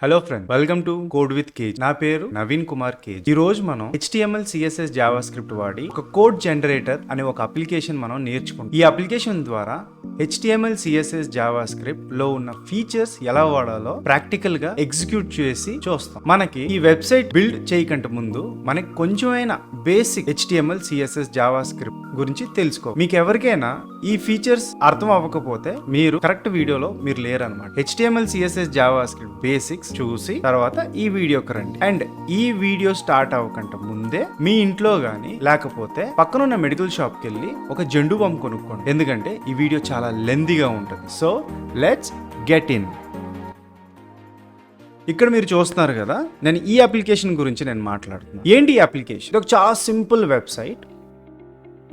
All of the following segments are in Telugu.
Hello friend, welcome to code with Cage. నా పేరు నవీన్ కుమార్ కేజ్. ఈ రోజు మనం HTML CSS జావా స్క్రిప్ట్ వాడి ఒక కోడ్ జనరేటర్ అనే ఒక అప్లికేషన్ మనం నేర్చుకుంటాం. ఈ అప్లికేషన్ ద్వారా HTML CSS జావా స్క్రిప్ట్ లో ఉన్న ఫీచర్స్ ఎలా వాడాలో ప్రాక్టికల్ గా ఎగ్జిక్యూట్ చేసి చూస్తాం. మనకి ఈ వెబ్సైట్ బిల్డ్ చేయకంటే ముందు మనకి కొంచెమైనా basic HTML CSS Java script గురించి తెలుసుకో. మీకు ఎవరికైనా ఈ ఫీచర్స్ అర్థం అవ్వకపోతే మీరు కరెక్ట్ వీడియోలో మీరు లేరనమాట. HTML CSS Java script basics చూసి తర్వాత ఈ వీడియోకి రండి. అండ్ ఈ వీడియో స్టార్ట్ అవ్వకంటే ముందే మీ ఇంట్లో గానీ లేకపోతే పక్కనున్న మెడికల్ షాప్ కి వెళ్ళి ఒక జెండు బాంబు కొనుక్కోండి. ఎందుకంటే ఈ వీడియో చాలా లెందీగా ఉంటుంది. So let's get in. ఇక్కడ మీరు చూస్తున్నారు కదా, నేను ఈ అప్లికేషన్ గురించి నేను మాట్లాడుతున్నాను. ఏంటి ఈ అప్లికేషన్? ఇది ఒక చాలా సింపుల్ వెబ్సైట్.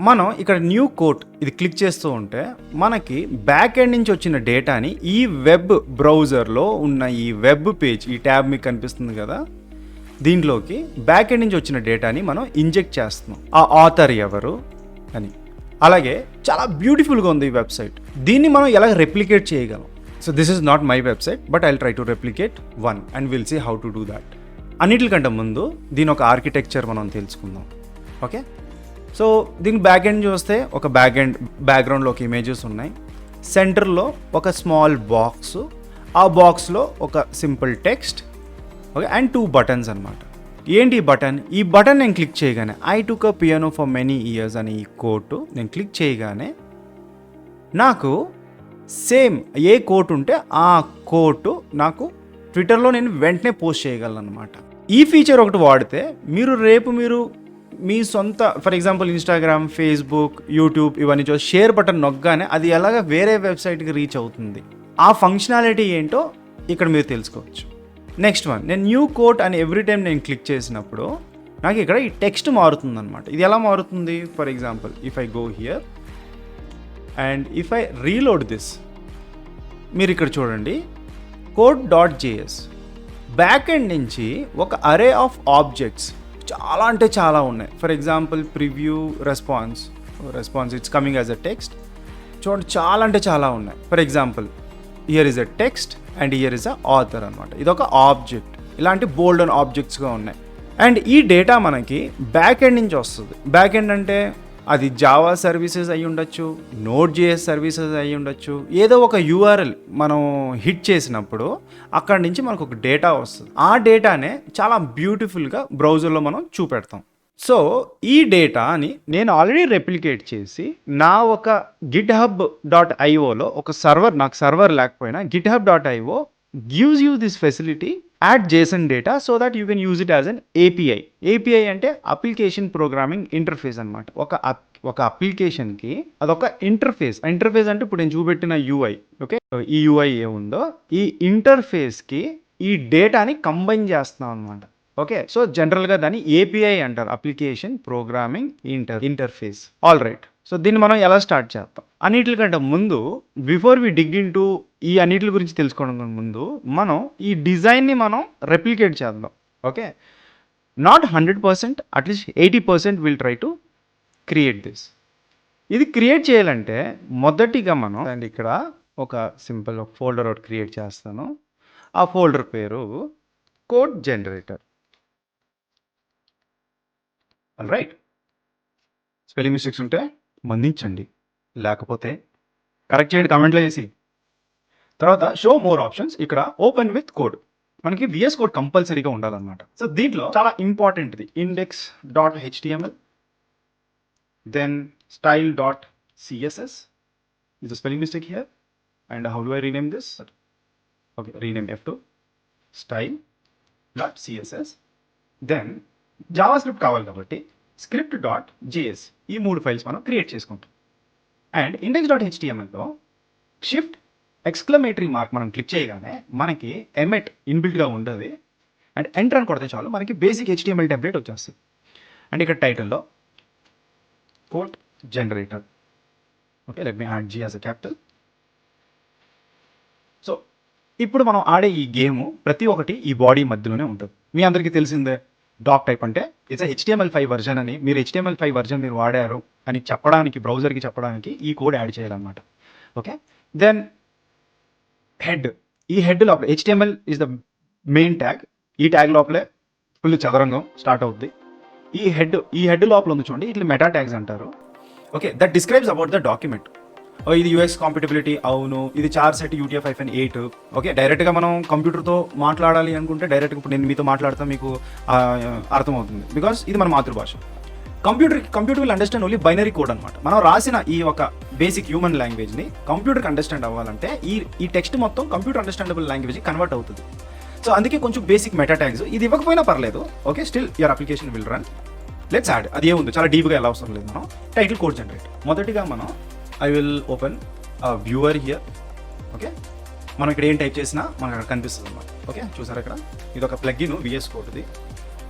మనం ఇక్కడ న్యూ కోట్ ఇది క్లిక్ చేస్తూ ఉంటే మనకి బ్యాక్ ఎండ్ నుంచి వచ్చిన డేటాని ఈ వెబ్ బ్రౌజర్లో ఉన్న ఈ వెబ్ పేజ్, ఈ ట్యాబ్ మీకు కనిపిస్తుంది కదా, దీంట్లోకి బ్యాక్ ఎండ్ నుంచి వచ్చిన డేటాని మనం ఇంజెక్ట్ చేస్తున్నాం. ఆ ఆథర్ ఎవరు అని. అలాగే చాలా బ్యూటిఫుల్గా ఉంది ఈ వెబ్సైట్. దీన్ని మనం ఎలా రెప్లికేట్ చేయగలం? So this is not my website, but I try to replicate one and will see how to do that. అన్నిటికంటే ముందు దీని ఒక ఆర్కిటెక్చర్ మనం తెలుసుకుందాం. ఓకే, సో దీని బ్యాక్ ఎండ్ చూస్తే ఒక బ్యాక్గ్రౌండ్లో ఒక ఇమేజెస్ ఉన్నాయి. సెంటర్లో ఒక స్మాల్ బాక్స్, ఆ బాక్స్లో ఒక simple text, okay, and 2 buttons అనమాట. ఏంటి ఈ బటన్? ఈ బటన్ నేను క్లిక్ చేయగానే I took a piano for many years అనే ఈ కోట్ నేను క్లిక్ చేయగానే నాకు సేమ్ ఏ కోట్ ఉంటే ఆ కోటు నాకు ట్విట్టర్లో నేను వెంటనే పోస్ట్ చేయగలను అనమాట. ఈ ఫీచర్ ఒకటి వాడితే మీరు మీ సొంత, for example Instagram, Facebook, YouTube ఇవన్నీ చూసి షేర్ బటన్ నొక్కగానే అది ఎలాగ వేరే వెబ్సైట్కి రీచ్ అవుతుంది. ఆ ఫంక్షనాలిటీ ఏంటో ఇక్కడ మీరు తెలుసుకోవచ్చు. నెక్స్ట్ వన్, నేను న్యూ కోట్ అని ఎవ్రీ టైం నేను క్లిక్ చేసినప్పుడు నాకు ఇక్కడ ఈ టెక్స్ట్ మారుతుంది అనమాట. ఇది ఎలా మారుతుంది? For example if I go here and if I reload this, మీరు ఇక్కడ చూడండి code.js బ్యాక్ ఎండ్ నుంచి ఒక అరే ఆఫ్ ఆబ్జెక్ట్స్ చాలా అంటే చాలా ఉన్నాయి. For example preview, response it's coming as a text. చూడండి, చాలా అంటే చాలా ఉన్నాయి. For example here is a text and here is a author అనమాట. ఇది ఒక ఆబ్జెక్ట్. ఇలాంటి బోల్డ్ అండ్ ఆబ్జెక్ట్స్గా ఉన్నాయి. అండ్ ఈ డేటా మనకి బ్యాక్ ఎండ్ నుంచి వస్తుంది. బ్యాక్ ఎండ్ అంటే అది జావా సర్వీసెస్ అయి ఉండొచ్చు, Node.js సర్వీసెస్ అయి ఉండొచ్చు. ఏదో ఒక URL మనం హిట్ చేసినప్పుడు అక్కడి నుంచి మనకు ఒక డేటా వస్తుంది. ఆ డేటానే చాలా బ్యూటిఫుల్గా బ్రౌజర్లో మనం చూపెడతాం. సో ఈ డేటాని నేను ఆల్రెడీ రెప్లికేట్ చేసి నా ఒక github.ioలో ఒక సర్వర్, నాకు సర్వర్ లేకపోయినా github.io gives you this facility add JSON data so that you can use it as an API. API అంటే అప్లికేషన్ ప్రోగ్రామింగ్ ఇంటర్ఫేస్ అనమాట. ఒక అప్లికేషన్కి అదొక ఇంటర్ఫేస్ అంటే ఇప్పుడు నేను చూపెట్టిన UI, ఓకే, ఈ UI ఏముందో ఈ ఇంటర్ఫేస్కి ఈ డేటాని కంబైన్ చేస్తున్నాం అనమాట. ఓకే, సో జనరల్గా దాన్ని API అంటారు, application programming interface. All right, so దీన్ని మనం ఎలా స్టార్ట్ చేస్తాం? అన్నిటికంటే ముందు, before we dig in to ఈ అన్నిటి గురించి తెలుసుకోవడం ముందు మనం ఈ డిజైన్ని మనం రెప్లికేట్ చేద్దాం. Okay, not 100%, at least 80% will try to create this. ఇది క్రియేట్ చేయాలంటే మొదటిగా మనం అండ్ ఇక్కడ ఒక సింపుల్ ఫోల్డర్ ఒకటి క్రియేట్ చేస్తాను. ఆ ఫోల్డర్ పేరు code generator. Right, spelling mistakes ఉంటే మన్నించండి, లేకపోతే కరెక్ట్ చేయండి కామెంట్లో వేసి. తర్వాత షో మోర్ ఆప్షన్స్, ఇక్కడ ఓపెన్ విత్ కోడ్, మనకి VS కోడ్ కంపల్సరీగా ఉండాలన్నమాట. సో దీంట్లో చాలా ఇంపార్టెంట్ది index.html, then style.css. is a spelling mistake here, and how do I rename this? Okay, rename F2 style.css. then JavaScript కావాలి కాబట్టి script.js. ఈ 3 ఫైల్స్ మనం క్రియేట్ చేసుకుంటాం. అండ్ index.htmlలో షిఫ్ట్ ఎక్స్క్లమేటరీ మార్క్ మనం క్లిక్ చేయగానే మనకి ఎమెట్ ఇన్బిల్ట్గా ఉంటుంది. అండ్ ఎంటర్ అని కొడితే చాలు మనకి బేసిక్ HTML టెంప్లెట్ వచ్చేస్తుంది. అండ్ ఇక్కడ టైటిల్లో code generator. Okay, let me add G as a capital. So ఇప్పుడు మనం ఆడే ఈ గేమ్ ప్రతి ఒక్కటి ఈ బాడీ మధ్యలోనే ఉంటుంది. మీ అందరికీ తెలిసిందే, డాక్ టైప్ అంటే ఇట్స్ HTML5 వర్జన్ అని. మీరు HTML5 వర్జన్ మీరు వాడారు అని చెప్పడానికి, బ్రౌజర్కి చెప్పడానికి ఈ కోడ్ యాడ్ చేయాలన్నమాట. Okay, then head. ఈ హెడ్ లో HTML is the main tag. ఈ ట్యాగ్ లోపలే ఫుల్ చదరంగం స్టార్ట్ అవుద్ది. ఈ హెడ్ లోపల ఉంది చూడండి, ఇట్లా మెటా ట్యాగ్స్ అంటారు. Okay, that describes about the document. ఇది యూఎస్ కాంపిటబిలిటీ, అవును. ఇది చార్ సెట్ UTF-8. ఓకే, డైరెక్ట్గా మనం కంప్యూటర్తో మాట్లాడాలి అనుకుంటే డైరెక్ట్గా ఇప్పుడు నేను మీతో మాట్లాడతా మీకు అర్థమవుతుంది, బికాస్ ఇది మన మాతృభాష. Computer will understand only binary code అనమాట. మనం రాసిన ఈ ఒక బేసిక్ హ్యూమన్ లాంగ్వేజ్ని కంప్యూటర్కి అండర్స్టాండ్ అవ్వాలంటే ఈ టెక్స్ట్ మొత్తం కంప్యూటర్ అండర్స్టాండబుల్ లాంగ్వేజ్ కన్వర్ట్ అవుతుంది. సో అందుకే కొంచెం బేసిక్ మెటా ట్యాగ్స్. ఇది ఇవ్వకపోయినా పర్లేదు. Okay, still your application will run. Let's add. అది ఏముంది, చాలా డీప్గా ఎలా అవసరం లేదు. మనం టైటిల్ కోడ్ జనరేట్. మొదటిగా మనం I will open viewer here. Okay, మనం ఇక్కడ ఏం టైప్ చేసినా మనకు అక్కడ కనిపిస్తుంది అన్నమాట. ఓకే, చూసారు ఇక్కడ ఇది ఒక ప్లగ్ఇన్ VS కోడ్ది.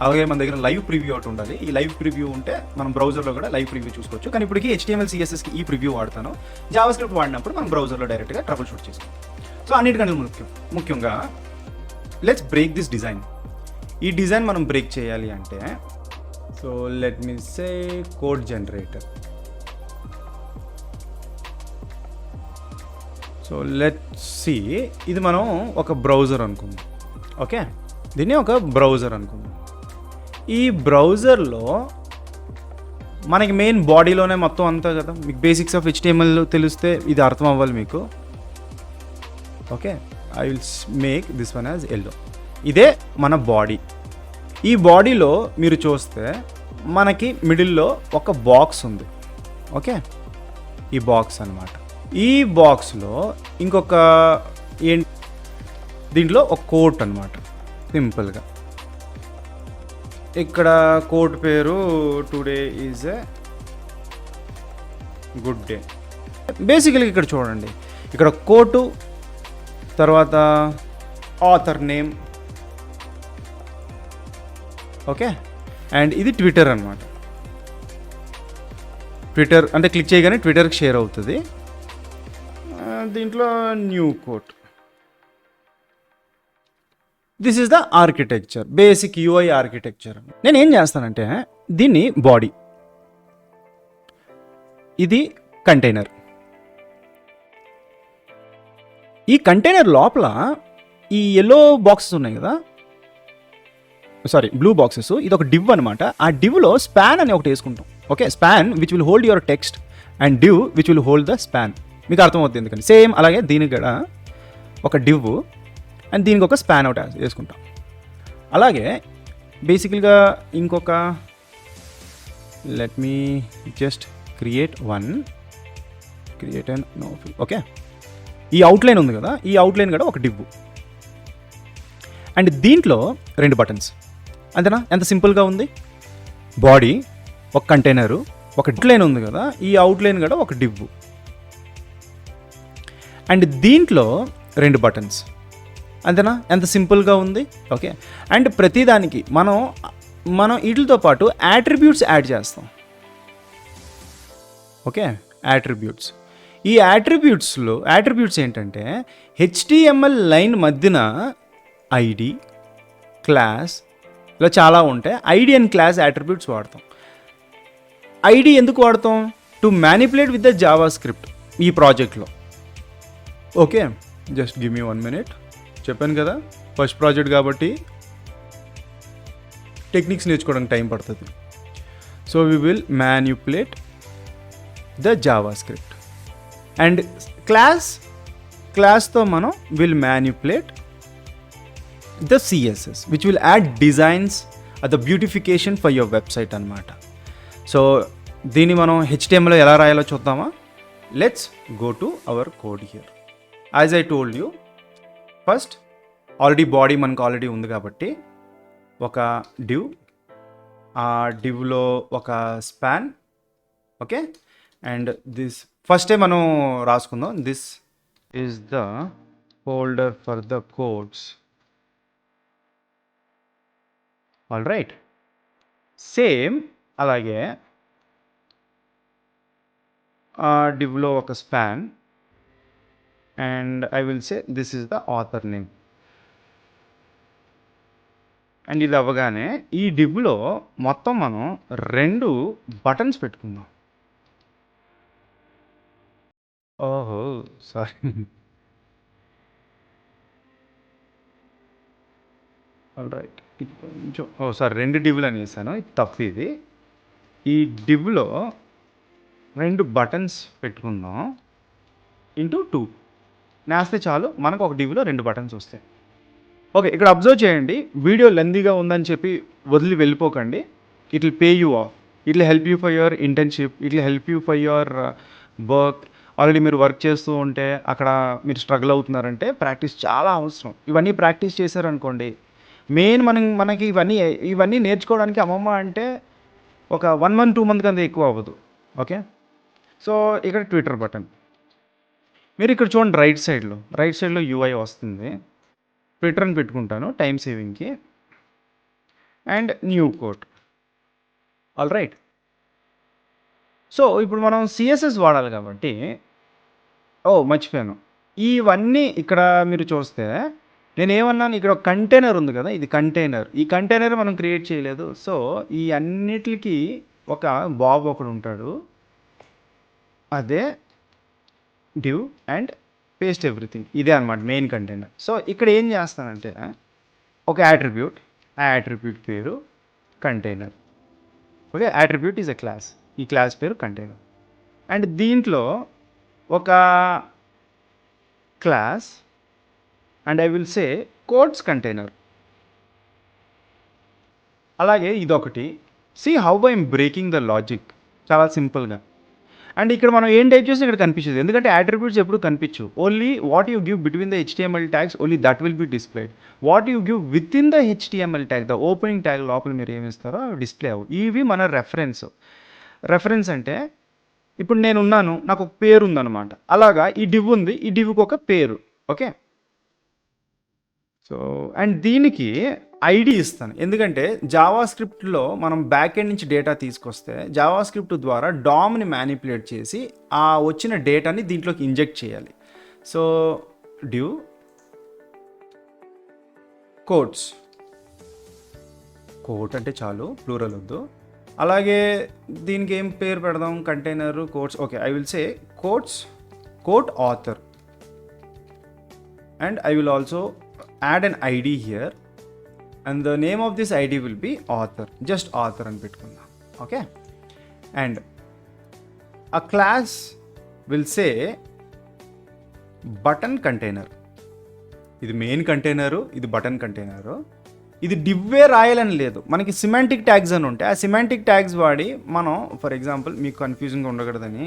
అలాగే మన దగ్గర లైవ్ ప్రివ్యూ ఒకటి ఉండాలి. ఈ లైవ్ ప్రివ్యూ ఉంటే మనం బ్రౌజర్లో కూడా లైవ్ ప్రివ్యూ చూసుకోవచ్చు. కానీ ఇప్పటికీ HTML CSSకి ఈ ప్రివ్యూ వాడతాను. జావాస్క్రిప్ట్ వాడినప్పుడు మనం బ్రౌజర్లో డైరెక్ట్గా ట్రబుల్ షూట్ చేసుకోవాలి. సో అన్నిటికంటే ముఖ్యంగా లెట్స్ బ్రేక్ దిస్ డిజైన్. ఈ డిజైన్ మనం బ్రేక్ చేయాలి అంటే, so let me say code generator. So let's see, ఇది మనం ఒక బ్రౌజర్ అనుకుందాం. ఓకే, దీన్ని ఒక బ్రౌజర్ అనుకుందాం. ఈ బ్రౌజర్లో మనకి మెయిన్ బాడీలోనే మొత్తం అంతా కదా. మీకు బేసిక్స్ ఆఫ్ HTML తెలిస్తే ఇది అర్థం అవ్వాలి మీకు. Okay, I will make this one as yellow. ఇదే మన బాడీ. ఈ బాడీలో మీరు చూస్తే మనకి మిడిల్లో ఒక బాక్స్ ఉంది. ఓకే, ఈ బాక్స్ అన్నమాట. ఈ బాక్స్లో ఇంకొక దీంట్లో ఒక కోట్ అన్నమాట. సింపుల్గా ఇక్కడ కోట్ పేరు today is a good day. బేసికల్గా ఇక్కడ చూడండి, ఇక్కడ కోటు, తర్వాత ఆథర్ నేమ్. ఓకే, అండ్ ఇది ట్విట్టర్ అనమాట. ట్విట్టర్ అంటే క్లిక్ చేయగానే ట్విట్టర్కి షేర్ అవుతుంది. దీంట్లో new quote. This is the architecture, basic UI architecture. నేను ఏం చేస్తానంటే దీన్ని బాడీ, ఇది కంటైనర్. ఈ కంటైనర్ లోపల ఈ ఎల్లో బాక్సెస్ ఉన్నాయి కదా, సారీ బ్లూ బాక్సెస్, ఇది ఒక డివ్ అనమాట. ఆ డివ్లో స్పాన్ అని ఒకటి వేసుకుంటాం. Okay, span which will hold your text and div which will hold the span. మీకు అర్థమవుతుంది ఎందుకంటే. సేమ్ అలాగే దీనికి కూడా ఒక డివ్ అండ్ దీనికి ఒక స్పాన్ అవుట్ వేసుకుంటాం. అలాగే బేసికల్గా ఇంకొక let me just create and no. Okay, ఈ అవుట్లైన్ ఉంది కదా, ఈ అవుట్లైన్ కూడా ఒక డివ్ అండ్ దీంట్లో 2 బటన్స్. అంతేనా? ఎంత సింపుల్గా ఉంది. బాడీ, ఒక కంటైనరు, ఒక అవుట్లైన్ ఉంది కదా, ఈ అవుట్లైన్ కూడా ఒక డివ్ అండ్ దీంట్లో 2 బటన్స్. అంతేనా? ఎంత సింపుల్గా ఉంది. ఓకే, అండ్ ప్రతిదానికి మనం వీటితో పాటు యాట్రిబ్యూట్స్ యాడ్ చేస్తాం. Okay, attributes. ఈ యాట్రిబ్యూట్స్ ఏంటంటే HTML లైన్ మధ్యన ఐడి, క్లాస్ ఇలా చాలా ఉంటాయి. ఐడి అండ్ క్లాస్ యాట్రిబ్యూట్స్ వాడతాం. ఐడి ఎందుకు వాడతాం? To manipulate with the JavaScript ఈ ప్రాజెక్ట్లో. Okay, just give me 1 minute. చెప్పాను కదా ఫస్ట్ ప్రాజెక్ట్ కాబట్టి టెక్నిక్స్ నేర్చుకోవడానికి టైం పడుతుంది. So we will manipulate the JavaScript and క్లాస్తో మనం will manipulate the CSS which will add designs the beautification for your website అనమాట. సో దీన్ని మనం HTML ఎలా రాయాలో చూద్దామా? Let's go to our code here. As I told you, first already body మనకు ఆల్రెడీ ఉంది కాబట్టి ఒక డివ్, ఆ డివ్లో ఒక స్పాన్. ఓకే, అండ్ దిస్ ఫస్టే మనం రాసుకుందాం. This is the folder for the codes. All right, same అలాగే డివ్లో ఒక span and I will say this is the author name. And ఇది అవ్వగానే ఈ డివ్లో మొత్తం మనం 2 బటన్స్ పెట్టుకుందాం. ఓహో సారీ, రైట్. ఇది కొంచెం సారీ 2 డివ్‌లు అని వేసాను. ఇది తప్పు ఇది. ఈ డివ్‌లో 2 బటన్స్ పెట్టుకుందాం. ఇంటూ 2 నేస్తే చాలు మనకు ఒక డివ్‌లో 2 బటన్స్ వస్తాయి. ఓకే. ఇక్కడ అబ్జర్వ్ చేయండి. వీడియో లెంతీగా ఉందని చెప్పి వదిలి వెళ్ళిపోకండి. It will pay you off. It will help you for your internship. It will help you for your work. Already మీరు వర్క్ చేస్తూ ఉంటే అక్కడ మీరు స్ట్రగుల్ అవుతున్నారంటే ప్రాక్టీస్ చాలా అవసరం. ఇవన్నీ ప్రాక్టీస్ చేశారనుకోండి, మెయిన్ మనకి ఇవన్నీ నేర్చుకోవడానికి అమ్మమ్మ అంటే ఒక 1 మంత్ 2 మంత్ కంటే ఎక్కువ అవ్వదు. ఓకే. సో ఇక్కడ ట్విట్టర్ బటన్. మీరు ఇక్కడ చూడండి రైట్ సైడ్లో యూఐ వస్తుంది. ట్విట్టర్ అని పెట్టుకుంటాను టైం సేవింగ్కి. And new quote. All right. So ఇప్పుడు మనం సిఎస్ఎస్ వాడాలి కాబట్టి మర్చిపోయాను. ఇవన్నీ ఇక్కడ మీరు చూస్తే నేనేమన్నాను, ఇక్కడ ఒక కంటైనర్ ఉంది కదా, ఇది కంటైనర్. ఈ కంటైనర్ మనం క్రియేట్ చేయలేదు. సో ఈ అన్నిటికి ఒక బాబ్ ఒకడు ఉంటాడు. అదే డివ్ అండ్ పేస్ట్ ఎవ్రీథింగ్. ఇదే అనమాట మెయిన్ కంటైనర్. సో ఇక్కడ ఏం చేస్తానంటే ఒక యాట్రిబ్యూట్, ఆ యాట్రిబ్యూట్ పేరు container. Okay. Attribute is a class. ఈ క్లాస్ పేరు కంటైనర్. అండ్ దీంట్లో ఒక class and I will say codes container. అలాగే ఇదొకటి. See how I'm breaking the logic. చాలా సింపుల్గా. అండ్ ఇక్కడ మనం ఏం టైప్ చేస్తే ఇక్కడ కనిపించదు, ఎందుకంటే యాట్రిబ్యూట్స్ ఎప్పుడు కనిపించు. Only what you give between the HTML tags, only that will be displayed. What you give within the HTML tag, the opening tag లోపల మీరు ఏమి ఇస్తారో అవి డిస్ప్లే అవ్వు. ఇవి మన రెఫరెన్స్ అంటే ఇప్పుడు నేను ఉన్నాను, నాకు ఒక పేరు ఉందన్నమాట. అలాగా ఈ డివ్ ఉంది, ఈ డివ్కి ఒక పేరు. ఓకే. సో అండ్ దీనికి ఐడి ఇస్తాను, ఎందుకంటే జావా స్క్రిప్ట్లో మనం బ్యాక్ ఎండ్ నుంచి డేటా తీసుకొస్తే జావా స్క్రిప్ట్ ద్వారా డామ్ని మ్యానిపులేట్ చేసి ఆ వచ్చిన డేటాని దీంట్లోకి ఇంజెక్ట్ చేయాలి. సో డ్యూ కోట్స్, కోట్ అంటే చాలు, ప్లూరల్ వద్దు. అలాగే దీనికి ఏం పేరు పెడదాం, container quotes. Okay, I will say quote author and I will also add an ID here and the name of this ID will be author. Just author అని పెట్టుకుందాం. Okay. And a class will say button container. ఇది మెయిన్ కంటైనరు, ఇది బటన్ కంటైనరు. ఇది డివ్వే రాయాలని లేదు, మనకి సిమాంటిక్ ట్యాగ్స్ అని ఉంటాయి. ఆ సిమాంటిక్ ట్యాగ్స్ వాడి మనం ఫర్ ఎగ్జాంపుల్ మీకు కన్ఫ్యూజింగ్గా ఉండకూడదని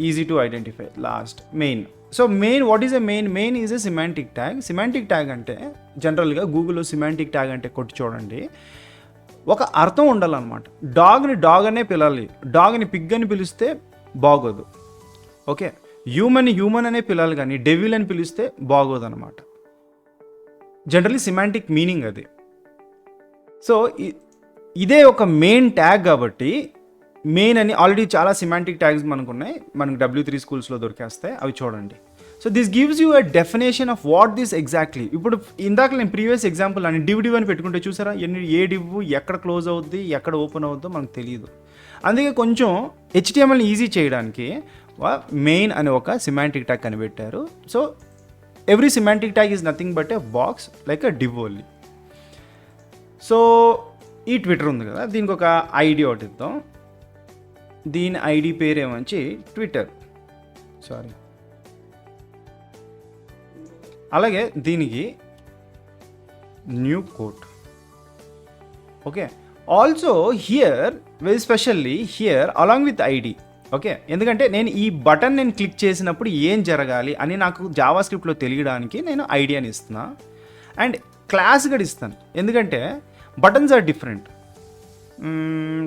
easy to identify last main. So main, what is a main is a semantic tag. Semantic tag అంటే జనరల్గా గూగుల్లో సిమాంటిక్ ట్యాగ్ అంటే కొట్టి చూడండి, ఒక అర్థం ఉండాలన్నమాట. డాగ్ని డాగ్ అనే పిలాలి, డాగ్ని పిగ్ అని పిలిస్తే బాగోదు. ఓకే, హ్యూమన్ అనే పిలాలి, కానీ డెవిల్ అని పిలిస్తే బాగోదు అనమాట. జనరల్లీ సిమాంటిక్ మీనింగ్ అది. సో ఇదే ఒక మెయిన్ ట్యాగ్ కాబట్టి మెయిన్ అని ఆల్రెడీ చాలా సిమాంటిక్ ట్యాగ్స్ మనకు ఉన్నాయి, మనకు W3 స్కూల్స్లో దొరికేస్తాయి, అవి చూడండి. So this gives you a definition of what this exactly. ఇప్పుడు ఇందాక నేను ప్రీవియస్ ఎగ్జాంపుల్ అని డివ్ అని పెట్టుకుంటే చూసారా, ఏ డివ్ ఎక్కడ క్లోజ్ అవుద్ది ఎక్కడ ఓపెన్ అవుద్దో మనకు తెలియదు. అందుకే కొంచెం HTML ఈజీ చేయడానికి మెయిన్ అనే ఒక సిమాంటిక్ ట్యాగ్ కనిపెట్టారు. So every semantic tag is nothing but a box like a div only. So ఈ ట్విట్టర్ ఉంది కదా, దీనికి ఒక ఐడి ఒకటి ఇద్దాం. దీని ఐడి పేరు ఏమంచి ట్విట్టర్, సారీ. అలాగే దీనికి new quote. Okay, also here very specially here along with ID. Okay, ఎందుకంటే నేను ఈ బటన్ నేను క్లిక్ చేసినప్పుడు ఏం జరగాలి అని నాకు జావా స్క్రిప్ట్లో తెలియడానికి నేను ఐడి అని ఇస్తున్నా. అండ్ క్లాస్ కూడా ఇస్తాను, ఎందుకంటే buttons are different.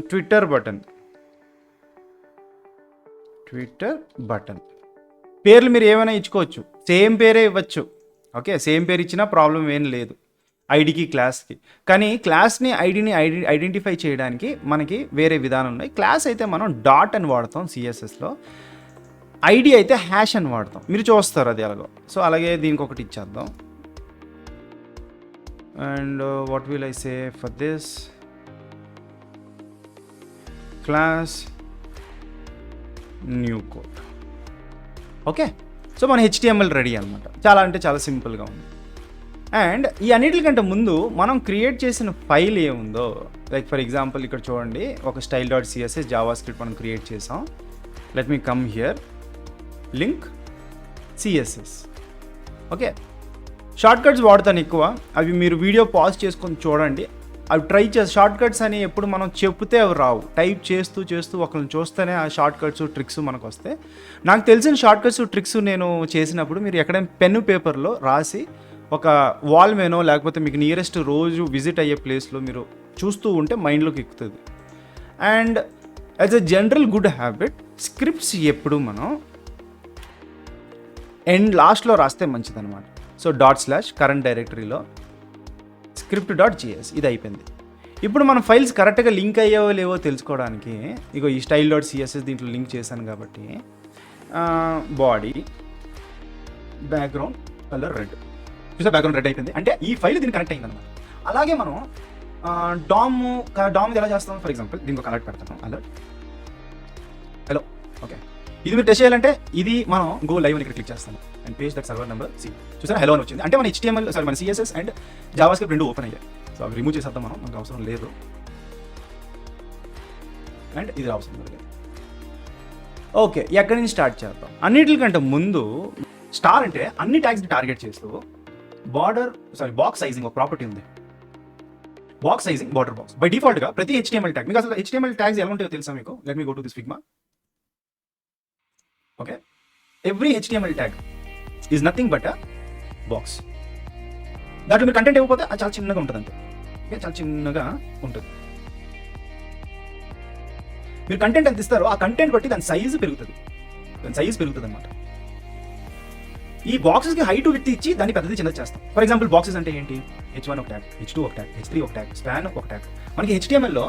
Twitter button పేర్లు మీరు ఏమైనా ఇచ్చుకోవచ్చు, సేమ్ పేరే ఇవ్వచ్చు. ఓకే, సేమ్ పేరు ఇచ్చినా ప్రాబ్లం ఏం లేదు ఐడికి క్లాస్కి. కానీ క్లాస్ని ఐడిని ఐడెంటిఫై చేయడానికి మనకి వేరే విధానం ఉన్నాయి. క్లాస్ అయితే మనం డాట్ అని వాడతాం సిఎస్ఎస్లో, ఐడి అయితే హ్యాష్ అని వాడతాం. మీరు చూస్తారు అది ఎలాగో. సో అలాగే దీనికి ఒకటి ఇచ్చేద్దాం. And what will I say for this class new code. Okay, so మన HTML రెడీ అనమాట. చాలా అంటే చాలా సింపుల్గా ఉంది. అండ్ ఈ అన్నిటికంటే ముందు మనం క్రియేట్ చేసిన ఫైల్ ఏముందో, లైక్ ఫర్ ఎగ్జాంపుల్ ఇక్కడ చూడండి, ఒక style.css జావా స్క్రిప్ట్ మనం క్రియేట్ చేసాం. Let me come here, link CSS. Okay, short cuts వాడతాను ఎక్కువ, అవి మీరు వీడియో పాజ్ చేసుకొని చూడండి. అవి ట్రై చేసి, షార్ట్ కట్స్ అని ఎప్పుడు మనం చెప్తే అవి రావు, టైప్ చేస్తూ ఒకరిని చూస్తేనే ఆ షార్ట్ కట్స్ ట్రిక్స్ మనకు వస్తాయి. నాకు తెలిసిన షార్ట్ కట్స్ ట్రిక్స్ నేను చేసినప్పుడు మీరు ఎక్కడైనా పెన్ను పేపర్లో రాసి ఒక వాల్ మేనో లేకపోతే మీకు నియరెస్ట్ రోజు విజిట్ అయ్యే ప్లేస్లో మీరు చూస్తూ ఉంటే మైండ్లోకి ఎక్కుతుంది. And as a general good habit, scripts ఎప్పుడు మనం లాస్ట్లో రాస్తే మంచిదన్నమాట. సో / కరెంట్ డైరెక్టరీలో script.js ఇది అయిపోయింది. ఇప్పుడు మన ఫైల్స్ కరెక్ట్గా లింక్ అయ్యేవో లేవో తెలుసుకోవడానికి ఇగో ఈ style.css దీంట్లో లింక్ చేశాను కాబట్టి బాడీ బ్యాక్గ్రౌండ్ కలర్ రెడ్, చూసా బ్యాక్గ్రౌండ్ రెడ్ అయిపోయింది, అంటే ఈ ఫైల్ దీనికి కనెక్ట్ అయింది అనమాట. అలాగే మనం డామ్ ఎలా చేస్తాం, ఫర్ ఎగ్జాంపుల్ దీనికి అలర్ట్ పెడతాను, అలర్ట్ హలో. ఓకే, ఇది మీరు టెస్ట్ చేయాలంటే ఇది మనం గో లైవ్ అని ఇక్కడ క్లిక్ చేస్తాను and page that server number see, చూసారా హలో అని వచ్చింది. అంటే మన HTML మన CSS అండ్ జావా స్క్రిప్ట్ రెండు ఓపెన్ అయ్యాయి. సో అవి రిమూవ్ చేసేద్దాం, మనకు అవసరం లేదు. అండ్ ఇది అవసరం లేదు. ఓకే, ఎక్కడి నుంచి స్టార్ట్ చేద్దాం? అన్నిటికంటే ముందు స్టార్ అంటే అన్ని ట్యాగ్స్ని టార్గెట్ చేస్తూ బాక్స్ సైజింగ్ ఒక ప్రాపర్టీ ఉంది. Box sizing border box by డిఫాల్ట్గా ప్రతి HTML ట్యాగ్, మీకు అసలు HTML ట్యాగ్స్ ఎలా ఉంటాయో తెలుసా మీకు? Let me go to this Figma. Okay, every HTML tag is nothing but a box. దాంట్లో మీరు కంటెంట్ ఇవ్వకపోతే అది చాలా చిన్నగా ఉంటుంది, అంతే. ఓకే, చాలా చిన్నగా ఉంటుంది. మీరు కంటెంట్ ఎంత ఇస్తారో ఆ కంటెంట్ బట్టి దాని సైజు పెరుగుతుంది అనమాట. ఈ బాక్సెస్కి హైట్ విడ్త్ ఇచ్చి దాన్ని పెద్దది చిన్నది చేస్తాం. ఫర్ ఎగ్జాంపుల్ బాక్సెస్ అంటే ఏంటి? H1 ఒక ట్యాగ్, H2 ఒక ట్యాగ్, H3 ఒక ట్యాగ్, స్పాన్ ఒక ట్యాగ్. మనకి HTML-లో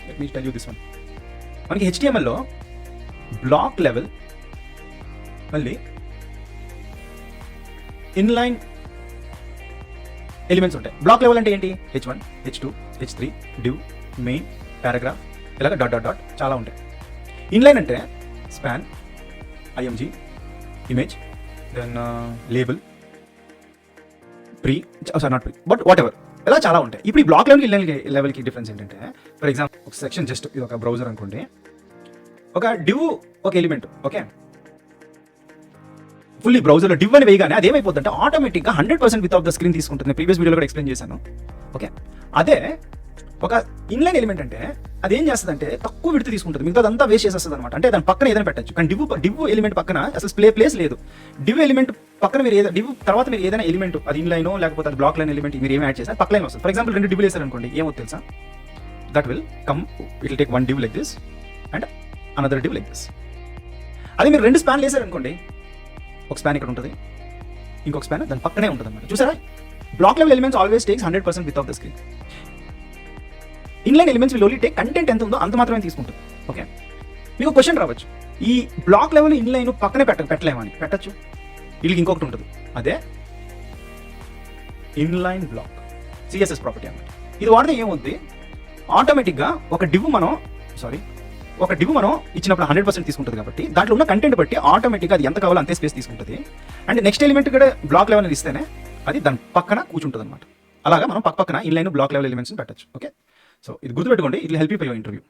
let me tell you this one, మనకి HTML-లో బ్లాక్ లెవెల్, మళ్ళీ ఇన్లైన్ ఎలిమెంట్స్ ఉంటాయి. బ్లాక్ లెవెల్ అంటే ఏంటి? H1, H2, H3, div, main, paragraph, ఇలాగ డాట్ చాలా ఉంటాయి. ఇన్లైన్ అంటే span, IMG, image, then label, not pre, but whatever, ఇలా చాలా ఉంటాయి. ఇప్పుడు ఈ బ్లాక్ లెవెల్కి ఇన్లైన్ లెవెల్కి డిఫరెన్స్ ఏంటంటే, ఫర్ ఎగ్జాంపుల్ ఒక సెక్షన్, జస్ట్ ఇది ఒక బ్రౌజర్ అనుకోండి, ఒక డివ్ ఒక ఎలిమెంట్, ఓకే, ఫుల్లీ బ్రౌజర్లో డివ్ అని వేయగానే అది ఏమైపోతుంది అంటే ఆటోమేటిక్గా 100% విత్ ఆఫ్ ద స్క్రీన్ తీసుకుంటుంది. ప్రీవియస్ వీడియోలో కూడా ఎక్స్ప్లెయిన్ చేశాను. ఓకే, అదే ఒక ఇన్లైన్ ఎలిమెంట్ అంటే అది ఏం చేస్తుంది అంటే తక్కువ విడత తీసుకుంటుంది, మిగతా అంతా వేస్ట్ చేసేస్తుంది అనమాట. అంటే దాని పక్కన ఏదైనా పెట్టచ్చు, కానీ డివ్ ఎలిమెంట్ పక్కన అసలు ప్లేస్ లేదు. డివ్ ఎలిమెంట్ పక్కన మీరు డివ్ తర్వాత మీరు ఏదైనా ఎలిమెంట్, అది ఇన్లైన్ లేకపోతే అది బ్లాక్ లైన్ ఎలిమెంట్ మీరు ఏమి యాడ్ చేసినా పక్క లైన్ వస్తుంది. ఫర్ ఎగ్జాంపుల్ 2 డివ్లు వేసారు అనుకోండి, ఏమో తెలుసా? That will come, it will take 1 div like this and another div like this. అదే మీరు 2 స్పాన్లు వేసారు అనుకోండి, ఒక స్పాన్ ఇక్కడ ఉంటుంది, ఇంకొక స్పాన్ దాని పక్కనే ఉంటుంది అన్నమాట. చూసారా? Block level elements always takes 100% with of the screen. Inline elements will only take content ఎంత ఉందో అంత మాత్రమే తీసుకుంటుంది. ఓకే, మీకు క్వశ్చన్ రావచ్చు, ఈ బ్లాక్ లెవెల్ ఇన్లైన్ పక్కనే పెట్టలేమని. పెట్టచ్చు, వీళ్ళకి ఇంకొకటి ఉంటుంది, అదే ఇన్లైన్ బ్లాక్ CSS ప్రాపర్టీ అన్నమాట. ఇది వాడితే ఏమవుతుంది, ఆటోమేటిక్గా ఒక డివ్ మనం ఇచ్చినప్పుడు 100% తీసుకుంటుంది కాబట్టి దాంట్లో ఉన్న కంటెంట్ బట్టి ఆటోమేటిక్గా అది ఎంత కావాలో అంతే స్పేస్ తీసుకుంటుంది. అండ్ నెక్స్ట్ ఎలిమెంట్ కూడా బ్లాక్ లెవెల్ ఇస్తేనే అది దాని పక్కన కూర్చుంటుంది అనమాట. అలాగా మనం పక్కన ఇన్లైన్ బ్లాక్ లెవెల్ ఎలిమెంట్స్ పెట్టచ్చు. ఓకే, సో ఇది గుర్తుపెట్టుకోండి, it will help you for your interview.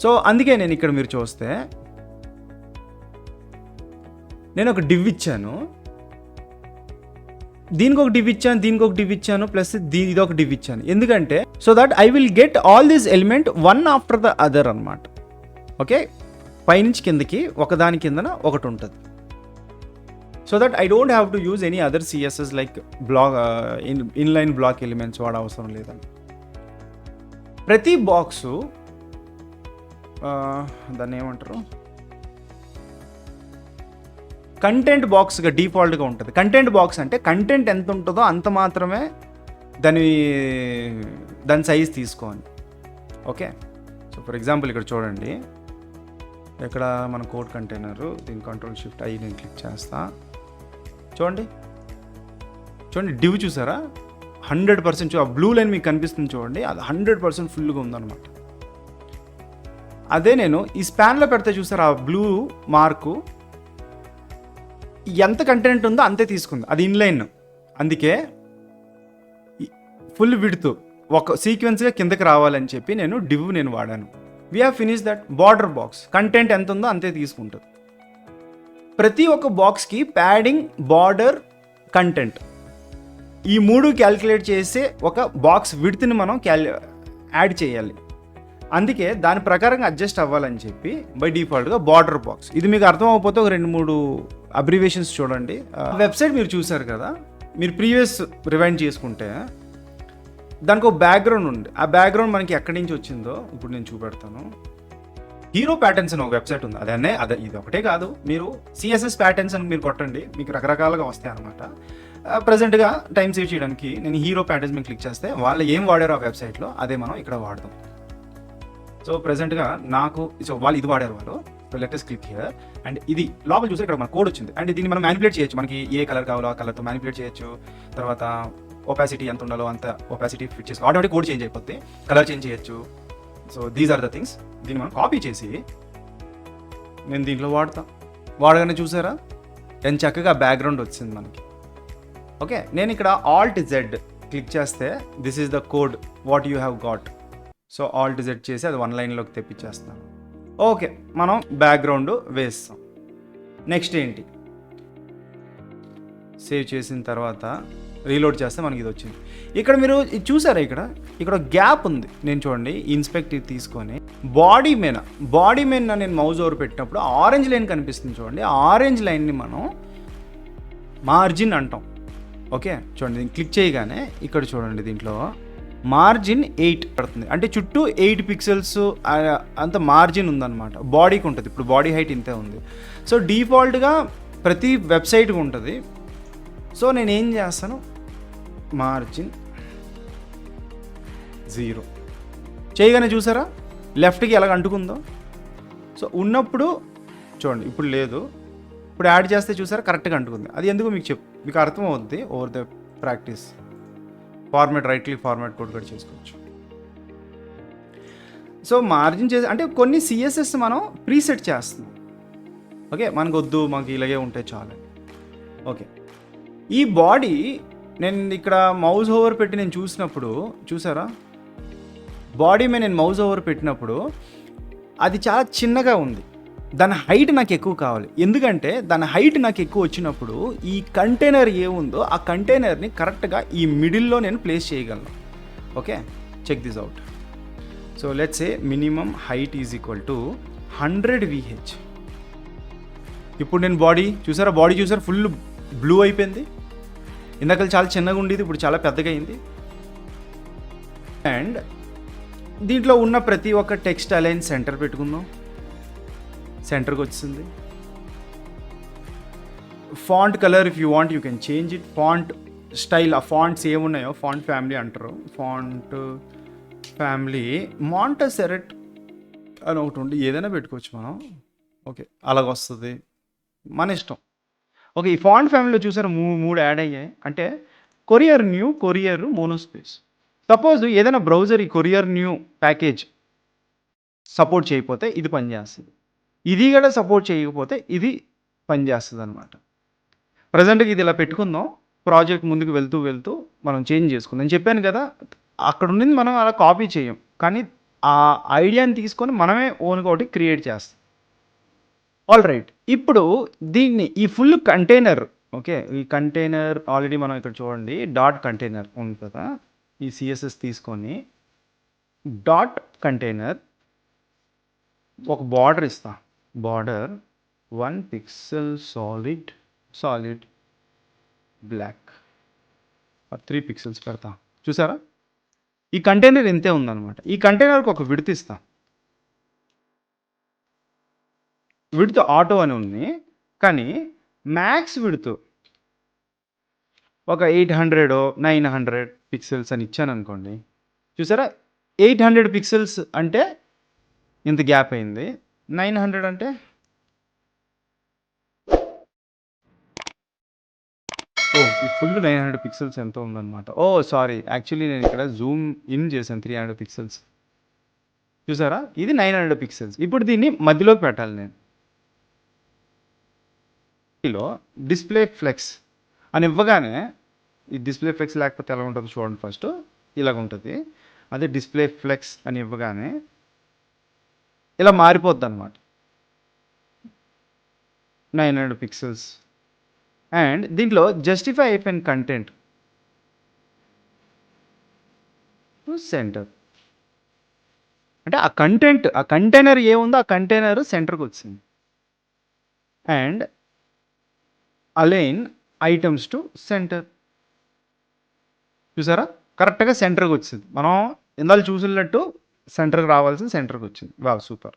So అందుకే నేను ఇక్కడ మీరు చూస్తే నేను ఒక డివ్ ఇచ్చాను, దీనికి ఒక డివ్ ఇచ్చాను, ప్లస్ ఇది ఒక డివ్ ఇచ్చాను. ఎందుకంటే so that I will get all this element one after the other అనమాట. ఓకే, పైనుంచి కిందకి ఒకదాని కిందన ఒకటి ఉంటుంది. So that I don't have to use any other CSS like block inline block elements వాడ అవసరం లేదని. ప్రతి బాక్సు దాన్ని ఏమంటారు, కంటెంట్ బాక్స్గా డిఫాల్ట్గా ఉంటుంది. కంటెంట్ బాక్స్ అంటే కంటెంట్ ఎంత ఉంటుందో అంత మాత్రమే దాని సైజ్ తీసుకోండి. ఓకే, సో ఫర్ ఎగ్జాంపుల్ ఇక్కడ చూడండి, ఇక్కడ మన కోడ్ కంటైనరు, దీని Ctrl+Shift+I నేను క్లిక్ చేస్తా. చూడండి డివ్ చూసారా? 100% ఆ బ్లూ లైన్ మీకు కనిపిస్తుంది చూడండి, అది 100% ఫుల్గా ఉందన్నమాట. అదే నేను ఈ స్పాన్లో పెడితే చూసారా, ఆ బ్లూ మార్కు ఎంత కంటెంట్ ఉందో అంతే తీసుకుంది, అది ఇన్లైన్. అందుకే ఫుల్ విడ్త్ ఒక సీక్వెన్స్గా కిందకి రావాలని చెప్పి నేను వాడాను. We have finish that. Border box content ఎంత ఉందో అంతే తీసుకుంటుంది. ప్రతి ఒక్క బాక్స్కి ప్యాడింగ్, బార్డర్, కంటెంట్ ఈ 3 క్యాలిక్యులేట్ చేసే ఒక బాక్స్ విడ్త్ని మనం యాడ్ చేయాలి. అందుకే దాని ప్రకారంగా అడ్జస్ట్ అవ్వాలని చెప్పి బై డిఫాల్ట్గా బార్డర్ బాక్స్. ఇది మీకు అర్థం అవ్వకపోతే ఒక 2-3 అబ్రివేషన్స్ చూడండి. వెబ్సైట్ మీరు చూసారు కదా, మీరు ప్రీవియస్ రివైండ్ చేసుకుంటే దానికి ఒక బ్యాక్గ్రౌండ్ ఉంది. ఆ బ్యాక్గ్రౌండ్ మనకి ఎక్కడి నుంచి వచ్చిందో ఇప్పుడు నేను చూపెడతాను. హీరో ప్యాటర్న్స్ అని ఒక వెబ్సైట్ ఉంది. అదే ఇది ఒకటే కాదు, మీరు సిఎస్ఎస్ ప్యాటర్న్స్ అని మీరు కొట్టండి, మీకు రకరకాలుగా వస్తాయి అనమాట. ప్రజెంట్గా టైం సేవ్ చేయడానికి నేను హీరో ప్యాటర్న్స్ మీద క్లిక్ చేస్తే వాళ్ళు ఏం వాడారో ఆ వెబ్సైట్లో అదే మనం ఇక్కడ వాడదాం. సో ప్రజెంట్గా వాళ్ళు ఇది వాడారు వాళ్ళు. లెటెస్ట్ క్లిక్ హియర్ అండ్ ఇది లోపల చూస్తే ఇక్కడ మన కోడ్ వచ్చింది. అండ్ దీన్ని మనం మ్యానిపులేట్ చేయొచ్చు, మనకి ఏ కలర్ కావాలో ఆ కలర్తో మ్యానిపులేట్ చేయొచ్చు. తర్వాత ఒపాసిటీ ఎంత ఉండాలో అంత ఒపాసిటీ ఫిట్ చేసి ఆటోమేటిక్ కోడ్ చేంజ్ అయిపోతే కలర్ చేంజ్ చేయొచ్చు. So these are the things. దీన్ని మనం కాపీ చేసి నేను దీంట్లో వాడగానే చూసారా ఎంత చక్కగా బ్యాక్గ్రౌండ్ వచ్చింది మనకి. ఓకే, నేను ఇక్కడ Alt-Z క్లిక్ చేస్తే this is the code what you have got. So Alt-Z చేసి అది 1 లైన్లోకి తెప్పించేస్తాను. ఓకే, మనం బ్యాక్గ్రౌండ్ వేస్తాం. నెక్స్ట్ ఏంటి, సేవ్ చేసిన తర్వాత రీలోడ్ చేస్తే మనకి ఇది వచ్చింది. ఇక్కడ మీరు ఇది చూసారా, ఇక్కడ గ్యాప్ ఉంది. నేను చూడండి ఇన్స్పెక్ట్ తీసుకొని బాడీ మీద నేను మౌజ్ ఓవర్ పెట్టినప్పుడు ఆరెంజ్ లైన్ కనిపిస్తుంది చూడండి. ఆరెంజ్ లైన్ని మనం మార్జిన్ అంటాం. ఓకే చూడండి, దీన్ని క్లిక్ చేయగానే ఇక్కడ చూడండి దీంట్లో మార్జిన్ 8 పడుతుంది. అంటే చుట్టూ 8 పిక్సెల్స్ అంత మార్జిన్ ఉందన్నమాట. బాడీకి ఉంటుంది. ఇప్పుడు బాడీ హైట్ ఇంతే ఉంది. సో డిఫాల్ట్గా ప్రతి వెబ్సైట్కి ఉంటుంది. సో నేను ఏం చేస్తాను, మార్జిన్ 0 చేయగానే చూసారా లెఫ్ట్కి ఎలాగ అంటుకుందో. సో ఉన్నప్పుడు చూడండి, ఇప్పుడు లేదు, ఇప్పుడు యాడ్ చేస్తే చూసారా కరెక్ట్గా అంటుకుంది. అది ఎందుకు మీకు అర్థం అవుద్ది over the practice. Format right click format code కూడా చేసుకోవచ్చు. సో మార్జిన్ చేసి అంటే కొన్ని సిఎస్ఎస్ మనం ప్రీసెట్ చేస్తున్నాం. ఓకే, మనకు వద్దు, మాకు ఇలాగే ఉంటే చాలు. ఓకే, ఈ బాడీ నేను ఇక్కడ మౌజ్ ఓవర్ పెట్టి నేను చూసినప్పుడు చూసారా, బాడీ మీద నేను మౌజ్ ఓవర్ పెట్టినప్పుడు అది చాలా చిన్నగా ఉంది. దాని హైట్ నాకు ఎక్కువ కావాలి. ఎందుకంటే దాని హైట్ నాకు ఎక్కువ వచ్చినప్పుడు ఈ కంటైనర్ ఏముందో ఆ కంటైనర్ని కరెక్ట్గా ఈ మిడిల్లో నేను ప్లేస్ చేయగలను. Okay, check this out. So let's say minimum height is equal to 100 VH. ఇప్పుడు నేను బాడీ చూసారా ఫుల్ బ్లూ అయిపోయింది. ఇందాక చాలా చిన్నగా ఉండేది, ఇప్పుడు చాలా పెద్దగా అయింది. అండ్ దీంట్లో ఉన్న ప్రతి ఒక్క టెక్స్ట్ అలైన్ సెంటర్ పెట్టుకుందాం. సెంటర్కి వచ్చింది. Font colour if you want you can change it. Font style, ఆ ఫాంట్స్ ఏమున్నాయో ఫాంట్ ఫ్యామిలీ అంటారు. ఫాంట్ ఫ్యామిలీ మాంటెసెరెట్ అని ఒకటి ఉండి ఏదైనా పెట్టుకోవచ్చు మనం. ఓకే, అలాగ వస్తుంది, మన ఇష్టం. ఓకే, ఈ ఫాంట్ ఫ్యామిలీలో చూసారు 3 యాడ్ అయ్యాయి. అంటే కొరియర్ న్యూ, కొరియర్ మోనోస్పేస్. సపోజ్ ఏదైనా బ్రౌజర్ ఈ కొరియర్ న్యూ ప్యాకేజ్ సపోర్ట్ చేయకపోతే ఇది పనిచేస్తుంది, ఇది కూడా సపోర్ట్ చేయకపోతే ఇది పనిచేస్తుంది అనమాట. ప్రజెంట్గా ఇది ఇలా పెట్టుకుందాం. ప్రాజెక్ట్ ముందుకు వెళ్తూ మనం చేంజ్ చేసుకుందాం. నేను చెప్పాను కదా, అక్కడ ఉన్నది మనం అలా కాపీ చేయం, కానీ ఆ ఐడియాని తీసుకొని మనమే ఓన్గా ఒకటి క్రియేట్ చేస్తాం. ఆల్ రైట్, ఇప్పుడు దీన్ని ఈ ఫుల్ కంటైనర్, ఓకే, ఈ కంటైనర్ ఆల్రెడీ మనం ఇక్కడ చూడండి డాట్ కంటైనర్ ఉంది కదా, ఈ సిఎస్ఎస్ తీసుకొని డాట్ కంటైనర్ ఒక బార్డర్ ఇస్తా. Border 1 pixel solid black 3 pixels పెడతా. చూసారా, ఈ కంటైనర్ ఇంతే ఉందన్నమాట. ఈ కంటైనర్కి ఒక విడ్త్ ఇస్తా. విడ్త్ ఆటో అని ఉంది, కానీ మ్యాక్స్ విడ్త్ ఒక 800 900 పిక్సెల్స్ అని ఇచ్చాను అనుకోండి. చూసారా, 800 పిక్సెల్స్ అంటే ఇంత గ్యాప్ అయింది. 900 అంటే ఈ ఫుల్ 900 పిక్సెల్స్ ఎంత ఉందన్నమాట. సారీ, యాక్చువల్లీ నేను ఇక్కడ జూమ్ ఇన్ చేశాను 300 పిక్సెల్స్. చూసారా, ఇది 900 పిక్సెల్స్. ఇప్పుడు దీన్ని మధ్యలోకి పెట్టాలి. నేను డిస్ప్లే ఫ్లెక్స్ అని ఇవ్వగానే ఈ డిస్ప్లే ఫ్లెక్స్ లేకపోతే ఎలా ఉంటుందో చూడండి. ఫస్ట్ ఇలాగ ఉంటుంది. అదే డిస్ప్లే ఫ్లెక్స్ అని ఇవ్వగానే ఇలా మారిపోద్ది అనమాట. 900 పిక్సెల్స్. అండ్ దీంట్లో జస్టిఫై అయిపోయిన కంటెంట్ సెంటర్, అంటే ఆ కంటెంట్, ఆ కంటైనర్ ఏముందో ఆ కంటైనర్ సెంటర్కి వచ్చింది. And align items to centre, చూసారా కరెక్ట్గా సెంటర్కి వచ్చింది. మనం ఇందాక చూసినట్టు సెంటర్కి రావాల్సింది సెంటర్కి వచ్చింది. Wow, super.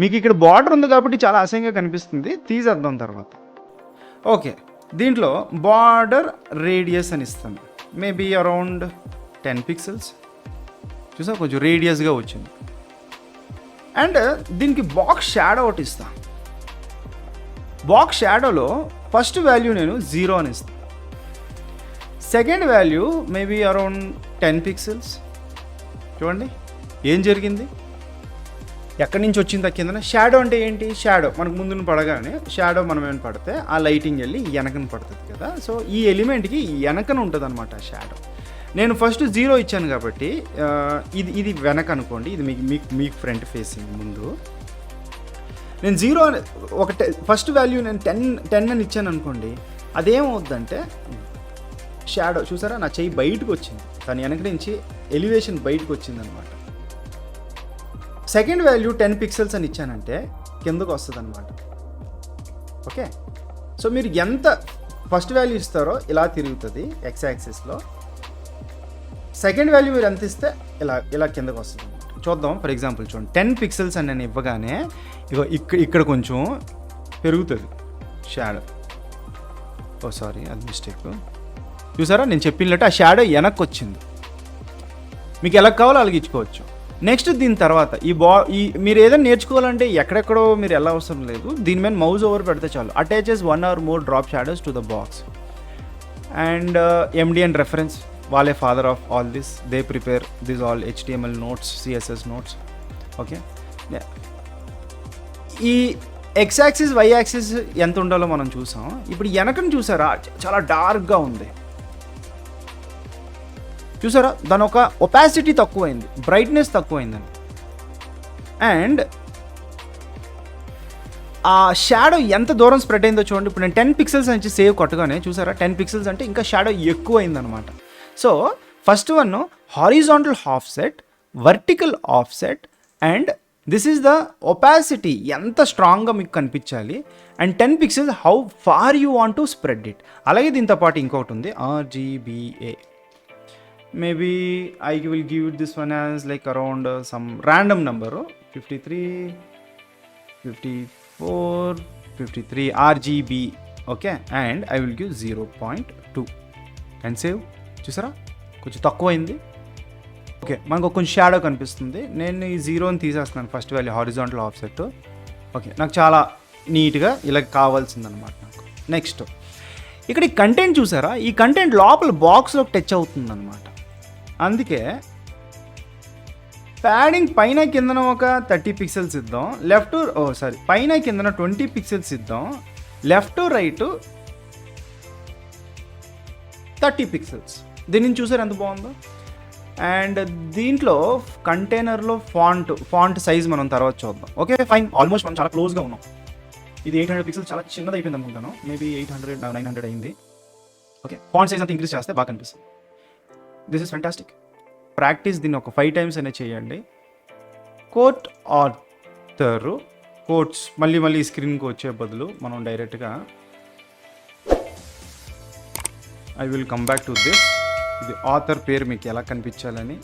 మీకు ఇక్కడ బార్డర్ ఉంది కాబట్టి చాలా అసహ్యంగా కనిపిస్తుంది, తీసేద్దాం తర్వాత. ఓకే, దీంట్లో బార్డర్ రేడియస్ అని ఇస్తాను, మేబీ అరౌండ్ 10 పిక్సెల్స్. చూసా కొంచెం రేడియస్గా వచ్చింది. అండ్ దీనికి బాక్స్ షాడో ఒకటి ఇస్తాను. బాక్స్ షాడోలో ఫస్ట్ వాల్యూ నేను 0 అని ఇస్తాను. Second value maybe around 10 pixels. చూడండి ఏం జరిగింది, ఎక్కడి నుంచి వచ్చింది ఆ కిందన. షాడో అంటే ఏంటి, షాడో మనకు ముందున పడగానే షాడో మనం ఏమైనా పడితే ఆ లైటింగ్ వెళ్ళి వెనకన పడుతుంది కదా. సో ఈ ఎలిమెంట్కి వెనకన ఉంటుంది అనమాట షాడో. నేను ఫస్ట్ 0 ఇచ్చాను కాబట్టి ఇది వెనక అనుకోండి, ఇది మీకు ఫ్రంట్ ఫేసింగ్ ముందు. నేను 0 ఒక ఫస్ట్ వాల్యూ నేను 10 అని ఇచ్చాను అనుకోండి, అదేమవుద్దంటే షాడో చూసారా నా చెయ్యి బయటకు వచ్చింది, దాని వెనక నుంచి ఎలివేషన్ బయటకు వచ్చింది అనమాట. సెకండ్ వాల్యూ 10 పిక్సెల్స్ అని ఇచ్చానంటే కిందకు వస్తుంది అనమాట. ఓకే, సో మీరు ఎంత ఫస్ట్ వాల్యూ ఇస్తారో ఇలా తిరుగుతుంది ఎక్స్ యాక్సిస్లో. సెకండ్ వాల్యూ మీరు ఎంత ఇస్తే ఇలా కిందకు వస్తుంది అనమాట. చూద్దాం, ఫర్ ఎగ్జాంపుల్ చూడండి, 10 పిక్సెల్స్ అని నేను ఇవ్వగానే ఇగో ఇక్కడ కొంచెం పెరుగుతుంది షాడో. ఓ సారీ, అది మిస్టేక్. చూసారా నేను చెప్పినట్టు ఆ షాడో వెనక్కి వచ్చింది. మీకు ఎలా కావాలో అలిగించుకోవచ్చు. నెక్స్ట్ దీని తర్వాత ఈ మీరు ఏదైనా నేర్చుకోవాలంటే ఎక్కడెక్కడో మీరు ఎలా అవసరం లేదు, దీని మీద మౌజ్ ఓవర్ పెడితే చాలు. Attaches 1 or more drop shadows to the box. And MDN reference, వాళ్ళే father of all this. They prepare this all HTML notes, CSS notes. Okay, ఈ ఎక్స్ యాక్సిస్ వై యాక్సిస్ ఎంత ఉండాలో మనం చూసాం. ఇప్పుడు వెనకను చూసారా చాలా డార్క్గా ఉంది. చూసారా దాని ఒక ఒపాసిటీ తక్కువైంది, బ్రైట్నెస్ తక్కువైందని. అండ్ ఆ షాడో ఎంత దూరం స్ప్రెడ్ అయిందో చూడండి. ఇప్పుడు నేను 10 పిక్సెల్స్ నుంచి సేవ్ కొట్టగానే చూసారా 10 పిక్సెల్స్ అంటే ఇంకా షాడో ఎక్కువైందనమాట. So first one horizontal offset, vertical offset, and this is the opacity ఎంత స్ట్రాంగ్గా మీకు కనిపించాలి. And 10 pixels how far you want to spread it. అలాగే దీంతో పాటు ఇంకొకటి ఉంది RGBA. Maybe I will give it this one as like around some random number 53, 54, 53 RGB. Okay, and I will give 0.2 and save. చూసారా కొంచెం తక్కువైంది. ఓకే, మనకు కొంచెం షాడో కనిపిస్తుంది. నేను ఈ 0ని తీసేస్తున్నాను first value horizontal offset. Okay, నాకు చాలా నీట్గా ఇలా కావాల్సిందనమాట నాకు. నెక్స్ట్ ఇక్కడ ఈ కంటెంట్ చూసారా, ఈ కంటెంట్ లోపల బాక్స్లోకి టచ్ అవుతుందన్నమాట. అందుకే ప్యాడింగ్ పైన కిందన ఒక 30 పిక్సెల్స్ ఇద్దాం, పైన కిందన 20 పిక్సెల్స్ ఇద్దాం, లెఫ్ట్ రైట్ 30 పిక్సెల్స్. దీన్ని చూసారు ఎంత బాగుందో. అండ్ దీంట్లో కంటైనర్లో ఫాంట్ సైజ్ మనం తర్వాత చూద్దాం. ఓకే ఫైన్, ఆల్మోస్ట్ మనం చాలా క్లోజ్గా ఉన్నాం. ఇది 800 పిక్సెల్స్ చాలా చిన్నది అయిపోయింది అనుకుంటాను, మేబీ 800 900 అయింది. ఓకే, ఫాంట్ సైజ్ అంతా ఇంక్రీజ్ చేస్తే బాగా కనిపిస్తుంది. This is fantastic. ప్రాక్టీస్ దీన్ని ఒక 5 times అయినా చేయండి. కోట్ ఆథర్ కోట్స్ మళ్ళీ స్క్రీన్కి వచ్చే బదులు మనం డైరెక్ట్గా I will come back to this. ఇది ఆథర్ పేరు మీకు ఎలా కనిపించాలని.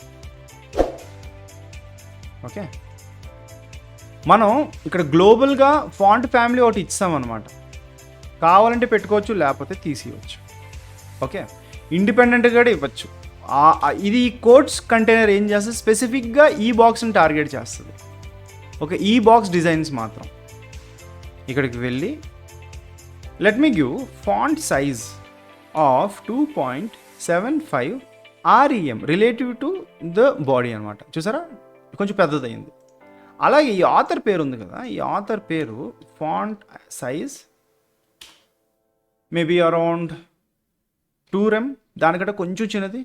ఓకే, మనం ఇక్కడ గ్లోబల్గా ఫాంట్ ఫ్యామిలీ ఒకటి ఇచ్చామన్నమాట. కావాలంటే పెట్టుకోవచ్చు, లేకపోతే తీసేయచ్చు. ఓకే, ఇండిపెండెంట్గా ఇవ్వచ్చు. ఇది కోట్స్ కంటైనర్ ఏం చేస్తుంది, స్పెసిఫిక్గా ఈ బాక్స్ని టార్గెట్ చేస్తుంది. ఓకే, ఈ బాక్స్ డిజైన్స్ మాత్రం. ఇక్కడికి వెళ్ళి let me give font size of 2.75 REM relative to the body అనమాట. చూసారా కొంచెం పెద్దదైంది. అలాగే ఈ ఆథర్ పేరు ఉంది కదా, ఈ ఆథర్ పేరు font size maybe around 2rem దానికంటే కొంచెం చిన్నది.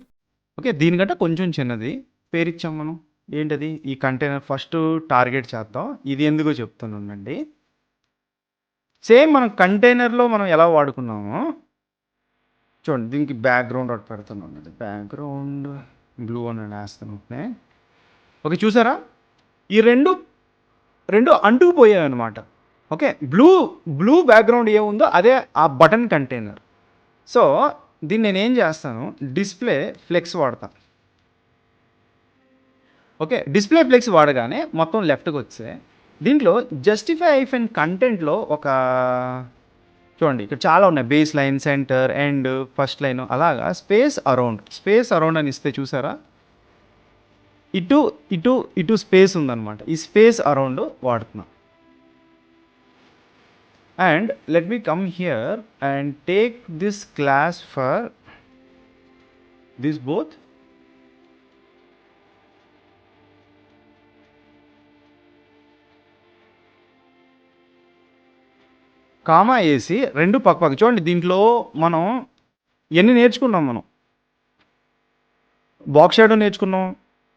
ఓకే, దీనికంటే కొంచెం చిన్నది పేరు ఇచ్చాం మనం. ఏంటది? ఈ కంటైనర్ ఫస్ట్ టార్గెట్ చేద్దాం. ఇది ఎందుకో చెప్తానండి. సేమ్ మనం కంటైనర్లో మనం ఎలా వాడుకున్నామో చూడండి. దీనికి బ్యాక్గ్రౌండ్ ఒకటి పెడుతున్నాను. బ్యాక్గ్రౌండ్ బ్లూ అని వేస్తాను. ఓకే, చూసారా? ఈ రెండు అంటుకుపోయాయి అనమాట. ఓకే, బ్లూ బ్యాక్గ్రౌండ్ ఏముందో అదే ఆ బటన్ కంటైనర్. సో దీన్ని నేనేం చేస్తాను, డిస్ప్లే ఫ్లెక్స్ వాడతాను. ఓకే, డిస్ప్లే ఫ్లెక్స్ వాడగానే మొత్తం లెఫ్ట్కి వస్తే దీంట్లో జస్టిఫై ఐఫన్ కంటెంట్లో ఒక చూడండి, ఇక్కడ చాలా ఉన్నాయి. Baseline, centre, end, first line, అలాగా స్పేస్ అరౌండ్ అని ఇస్తే చూసారా, ఇటు స్పేస్ ఉందన్నమాట. ఈ స్పేస్ అరౌండ్ వాడుతున్నా. And let me come here and take this class for this both. Comma వేసి రెండు పక్క చూడండి. దీంట్లో మనం ఎన్ని నేర్చుకున్నాం. మనం బాక్స్ షాడో నేర్చుకున్నాం,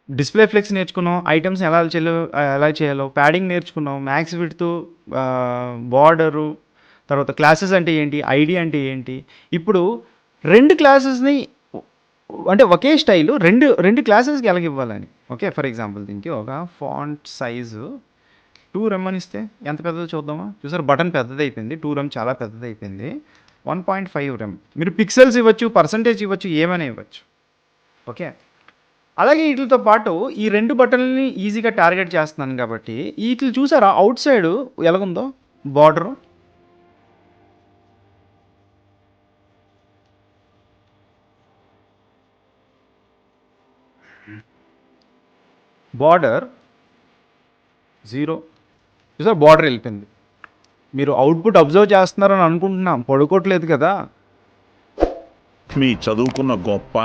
డిస్ప్లే ఫ్లెక్స్ నేర్చుకున్నాం, ఐటమ్స్ ఎలా చేయాలో ప్యాడింగ్ నేర్చుకున్నాం, మ్యాక్స్ విడ్త్, బార్డరు, తర్వాత క్లాసెస్ అంటే ఏంటి, ఐడి అంటే ఏంటి. ఇప్పుడు రెండు క్లాసెస్ని అంటే ఒకే స్టైలు రెండు క్లాసెస్కి ఎలాగ ఇవ్వాలని. ఓకే, ఫర్ ఎగ్జాంపుల్ దీనికి ఒక ఫాంట్ సైజు 2rem అని ఇస్తే ఎంత పెద్దదో చూద్దామా. చూసారు, బటన్ పెద్దది అయిపోయింది. 2rem చాలా పెద్దది అయిపోయింది. 1.5rem. మీరు పిక్సెల్స్ ఇవ్వచ్చు, పర్సంటేజ్ ఇవ్వచ్చు, ఏమైనా ఇవ్వచ్చు. ఓకే, అలాగే వీటితో పాటు ఈ రెండు బటన్లని ఈజీగా టార్గెట్ చేస్తున్నాను కాబట్టి వీటిని చూసారా అవుట్ సైడ్ ఎలాగుందో బార్డరు. బార్డర్ 0. చూసారు, బార్డర్ వెళ్ళిపోయింది. మీరు అవుట్పుట్ అబ్జర్వ్ చేస్తున్నారని అనుకుంటున్నాం, పడుకోవట్లేదు కదా. మీ చదువుకున్న గొప్ప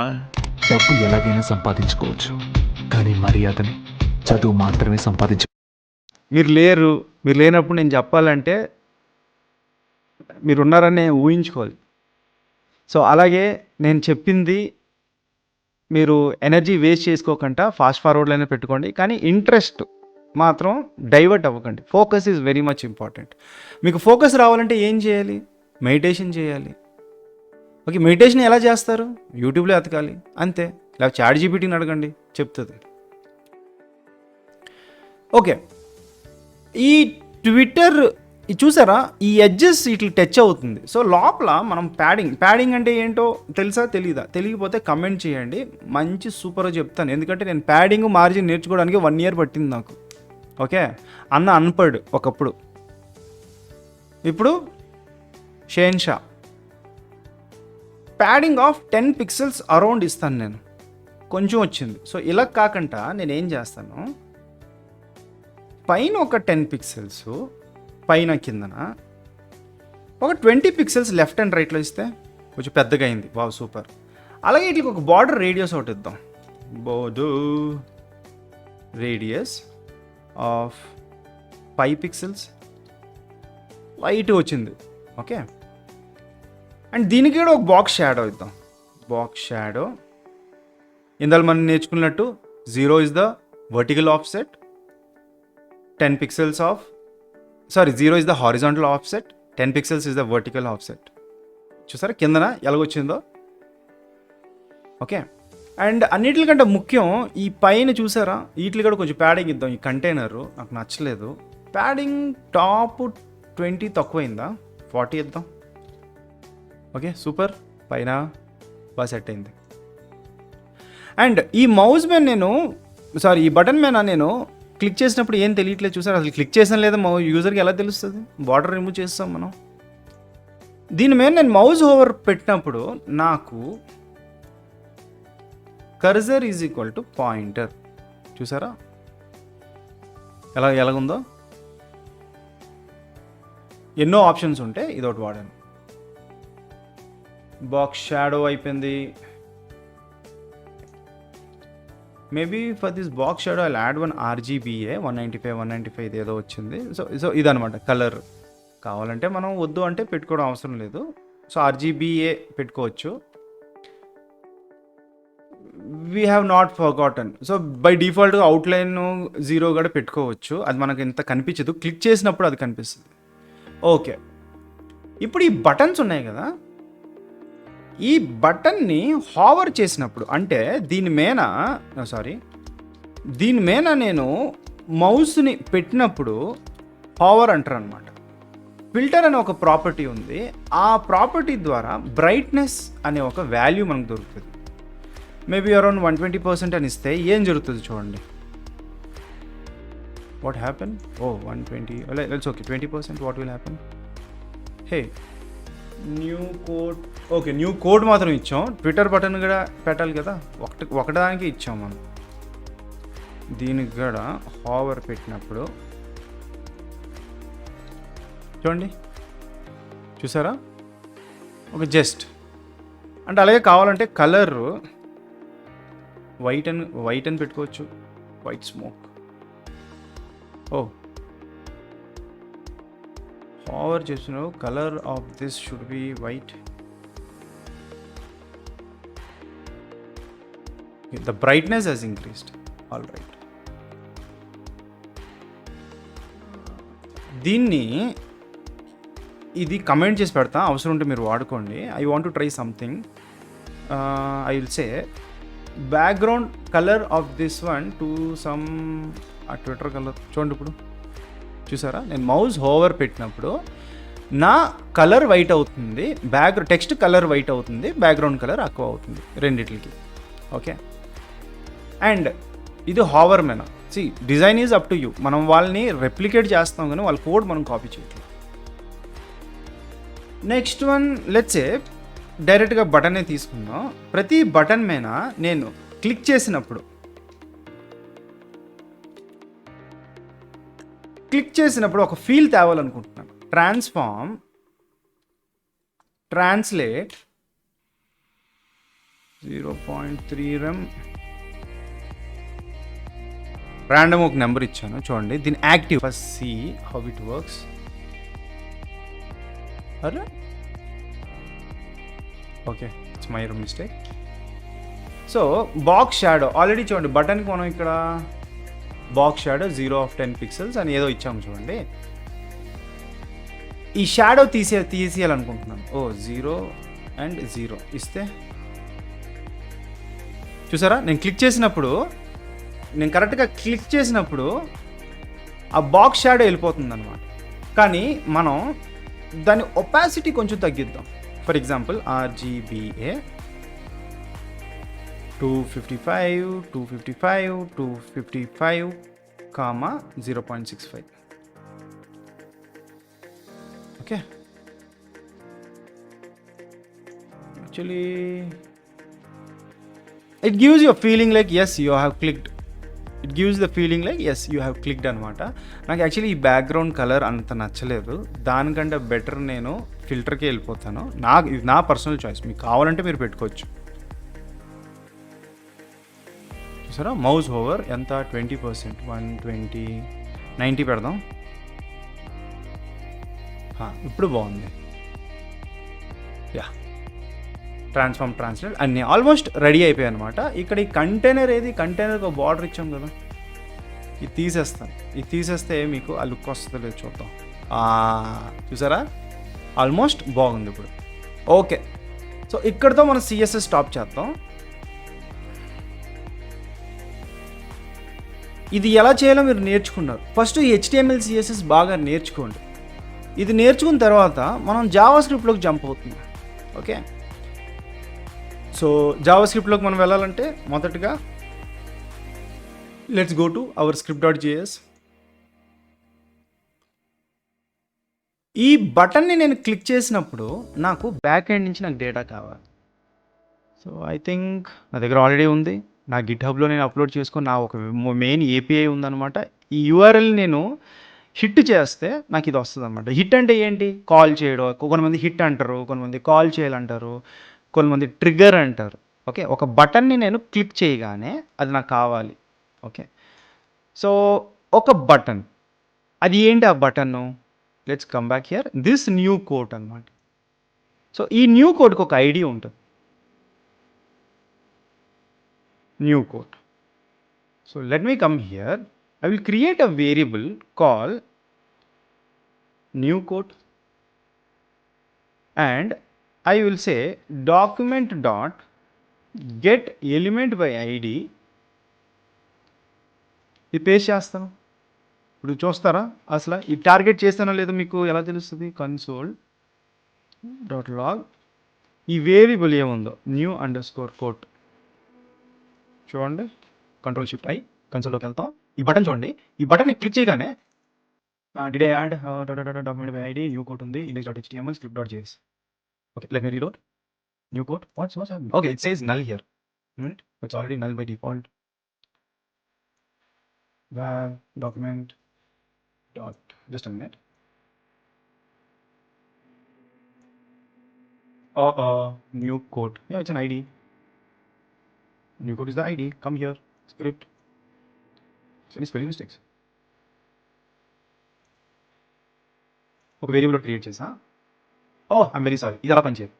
డబ్బు ఎలాగైనా సంపాదించుకోవచ్చు, కానీ మర్యాదని చదువు మాత్రమే సంపాదించు. మీరు లేనప్పుడు నేను చెప్పాలంటే మీరున్నారని ఊహించుకోవాలి. సో అలాగే నేను చెప్పింది మీరు ఎనర్జీ వేస్ట్ చేసుకోకుండా ఫాస్ట్ ఫార్వర్డ్లోనే పెట్టుకోండి, కానీ ఇంట్రెస్ట్ మాత్రం డైవర్ట్ అవ్వకండి. Focus is very much important. మీకు ఫోకస్ రావాలంటే ఏం చేయాలి? మెడిటేషన్ చేయాలి. ఓకే, మెడిటేషన్ ఎలా చేస్తారు? యూట్యూబ్లో ఎతకాలి అంతే, లేకపోతే ChatGPTని అడగండి, చెప్తుంది. ఓకే, ఈ ట్విట్టర్ చూసారా, ఈ ఎడ్జెస్ ఇట్లా టచ్ అవుతుంది. సో లోపల మనం ప్యాడింగ్ అంటే ఏంటో తెలుసా, తెలీదా? తెలియకపోతే కమెంట్ చేయండి, మంచి సూపర్గా చెప్తాను. ఎందుకంటే నేను ప్యాడింగ్ మార్జిన్ నేర్చుకోవడానికి 1 year పట్టింది నాకు. ఓకే, అన్పడ్ ఒకప్పుడు, ఇప్పుడు షేన్షా. ప్యాడింగ్ ఆఫ్ 10 pixels అరౌండ్ ఇస్తాను నేను, కొంచెం వచ్చింది. సో ఇలా కాకుండా నేను ఏం చేస్తాను, పైన ఒక 10 pixels, పైన కిందన ఒక 20 pixels లెఫ్ట్ అండ్ రైట్లో ఇస్తే కొంచెం పెద్దగా అయింది. Wow, super. అలాగే ఇట్లా ఒక బార్డర్ రేడియస్ ఒకటి ఇద్దాం. రేడియస్ ఆఫ్ 5 pixels, లైట్ వచ్చింది. ఓకే, అండ్ దీనికి కూడా ఒక బాక్స్ షాడో ఇద్దాం. బాక్స్ షాడో ఇందులో మనం నేర్చుకున్నట్టు 0 is the vertical offset, 10 pixels of 0 is the horizontal offset, 10 pixels is the vertical offset. చూసారా కిందన ఎలాగొచ్చిందో. ఓకే, అండ్ అన్నిటికంటే ముఖ్యం ఈ పైన చూసారా, వీటికి కూడా కొంచెం ప్యాడింగ్ ఇద్దాం. ఈ కంటైనరు నాకు నచ్చలేదు. ప్యాడింగ్ టాప్ 20 తక్కువైందా, 40 ఇద్దాం. ఓకే, సూపర్, పైన బాగా సెట్ అయింది. అండ్ ఈ మౌస్ మీద ఈ బటన్ మీద నేను క్లిక్ చేసినప్పుడు ఏం తెలియట్లేదు. చూసారు, అసలు క్లిక్ చేసాను లేదా యూజర్కి ఎలా తెలుస్తుంది? బార్డర్ రిమూవ్ చేస్తాం మనం. దీని మీద నేను మౌస్ ఓవర్ పెట్టినప్పుడు నాకు cursor is equal to pointer. చూసారా ఎలాగుందో? ఎన్నో ఆప్షన్స్ ఉంటే ఇదొకటి వాడాను. బాక్స్ షాడో అయిపోయింది. Maybe for this box shadow I add 1 RGBA 195 ఇది ఏదో వచ్చింది. సో ఇదనమాట కలర్. కావాలంటే మనం వద్దు అంటే పెట్టుకోవడం అవసరం లేదు. సో RGBA పెట్టుకోవచ్చు. We have not forgotten. So by డిఫాల్ట్గా అవుట్లైన్ 0 కూడా పెట్టుకోవచ్చు. అది మనకు ఇంత కనిపించదు, క్లిక్ చేసినప్పుడు అది కనిపిస్తుంది. ఓకే, ఇప్పుడు ఈ బటన్స్ ఉన్నాయి కదా, ఈ బటన్ని హావర్ చేసినప్పుడు అంటే దీని మీద నేను మౌస్ని పెట్టినప్పుడు హావర్ అంటారు అనమాట. ఫిల్టర్ అనే ఒక ప్రాపర్టీ ఉంది. ఆ ప్రాపర్టీ ద్వారా బ్రైట్నెస్ అనే ఒక వాల్యూ మనకు దొరుకుతుంది. మేబీ అరౌండ్ 120% అని ఇస్తే ఏం జరుగుతుంది చూడండి. What happen? 120, let's okay 20%. What will happen? Hey, new code. Okay, new code మాత్రం ఇచ్చాం. ట్విట్టర్ బటన్ కూడా పెట్టాలి కదా, ఒకదానికి ఇచ్చాం మనం. దీనికి కూడా హావర్ పెట్టినప్పుడు చూడండి, చూసారా? ఒక జస్ట్ అంటే అలాగే కావాలంటే కలర్ వైట్ అని పెట్టుకోవచ్చు. White smoke. హావర్ చేస్తున్నావు, colour of this should be white. The brightness has increased. All right, దీన్ని ఇది కమెంట్ చేసి పెడతా, అవసరం ఉంటే మీరు వాడుకోండి. I want to try something. I will say background colour of this one to some uh Twitter colour. చూడండి, ఇప్పుడు చూసారా? నేను మౌస్ హోవర్ పెట్టినప్పుడు నా కలర్ వైట్ అవుతుంది, టెక్స్ట్ కలర్ వైట్ అవుతుంది, బ్యాక్గ్రౌండ్ కలర్ ఎక్కువ అవుతుంది రెండిట్లకి. ఓకే, అండ్ ఇది హావర్ మేనా. See, design is up to you. మనం వాళ్ళని రెప్లికేట్ చేస్తాం కానీ వాళ్ళ కోడ్ మనం కాపీ చేయట్లేదు. నెక్స్ట్ వన్, లెట్స్ సే డైరెక్ట్గా బటనే తీసుకుందాం. ప్రతి బటన్ మీద నేను క్లిక్ చేసినప్పుడు ఒక ఫీల్ తేవాలనుకుంటున్నాను. ట్రాన్స్లేట్ 0.3 rem ర్యాండమ్ ఒక నెంబర్ ఇచ్చాను చూడండి. దీని active first see how it works. అరే okay, it's my mistake. So box shadow already చూడండి, బటన్కి మనం ఇక్కడ బాక్స్ షాడో 0/10 pixels అని ఏదో ఇచ్చాము చూడండి. ఈ షాడో తీసేయాలనుకుంటున్నాను. 0 and 0 ఇస్తే చూసారా, నేను కరెక్ట్గా క్లిక్ చేసినప్పుడు ఆ బాక్స్ షాడో వెళ్ళిపోతుంది అనమాట. కానీ మనం దాని ఒపాసిటీ కొంచెం తగ్గిద్దాం. For example RGBA 255, 0.65. Okay, actually it gives you a feeling like yes you have clicked. It gives the feeling like yes you have clicked అనమాట. నాకు యాక్చువల్లీ ఈ బ్యాక్గ్రౌండ్ కలర్ అంత నచ్చలేదు. దానికంటే బెటర్ నేను ఫిల్టర్కి వెళ్ళిపోతాను. ఇది నా పర్సనల్ చాయిస్, మీకు కావాలంటే మీరు పెట్టుకోవచ్చు. చూసారా, మౌస్ ఓవర్ ఎంత 20%, 120, 90 పెడదాం. ఇప్పుడు బాగుంది. యా, ట్రాన్స్లేట్ అన్నీ ఆల్మోస్ట్ రెడీ అయిపోయాయి అనమాట. ఇక్కడ ఈ కంటైనర్కి ఒక బార్డర్ ఇచ్చాం కదా, ఇది తీసేస్తే మీకు ఆ లుక్ వస్తుందో లేదు చూద్దాం. చూసారా, ఆల్మోస్ట్ బాగుంది ఇప్పుడు. ఓకే, సో ఇక్కడితో మనం CSS స్టాప్ చేద్దాం. ఇది ఎలా చేయాలో మీరు నేర్చుకున్నారు. ఫస్ట్ HTML CSS బాగా నేర్చుకోండి. ఇది నేర్చుకున్న తర్వాత మనం జావాస్క్రిప్ట్లోకి జంప్ అవుతున్నాం. ఓకే, సో జావాస్క్రిప్ట్లోకి మనం వెళ్ళాలంటే మొదటగా let's go to our script.js. ఈ బటన్ని నేను క్లిక్ చేసినప్పుడు నాకు బ్యాక్ ఎండ్ నుంచి నాకు డేటా కావాలి. సో ఐ థింక్ నా దగ్గర ఆల్రెడీ ఉంది. నా గిట్హబ్లో నేను అప్లోడ్ చేసుకొని నా ఒక మెయిన్ API ఉందన్నమాట. ఈ URL నేను హిట్ చేస్తే నాకు ఇది వస్తుంది అనమాట. హిట్ అంటే ఏంటి? కాల్ చేయడం. కొంతమంది హిట్ అంటారు, కొంతమంది కాల్ చేయాలంటారు, కొంతమంది ట్రిగ్గర్ అంటారు. ఓకే, ఒక బటన్ని నేను క్లిక్ చేయగానే అది నాకు కావాలి. ఓకే, సో ఒక బటన్, అది ఏంటి ఆ బటన్ను? Let's come back here. This new code అనమాట. సో ఈ న్యూ కోడ్కి ఒక ఐడి ఉంటుంది. new code. So let me come here. I will create a variable called new code, and I will say document dot get element by id. ఇది పేస్ట్ చేస్తాను. ఇప్పుడు చూస్తారా అసలు ఈ టార్గెట్ చేస్తానో లేదో మీకు ఎలా తెలుస్తుంది? కన్సోల్ డాట్ లాగ్ ఈ వేరియబుల్ ఏముందో న్యూ అండర్ స్కోర్ కోట్ చూడండి. కంట్రోల్ షిఫ్ట్ అయ్యి కన్సోల్లోకి వెళ్తాం. ఈ బటన్ చూడండి. ఈ బటన్ని క్లిక్ చేయగానే did I add document by ID new quote ఉంది index.html script.js. Okay, let me reload. New quote what's happening? Okay, it says null here. It's already null by default. Var document dot just a minute. New code. Yeah, it's an ID. New code is the ID. Come here. Script. Any spelling mistakes? ఒక వేరియబుల్ క్రియేట్ చేసా. ఐమ్ వెరీ సారీ, ఇది అలా పనిచేయదు.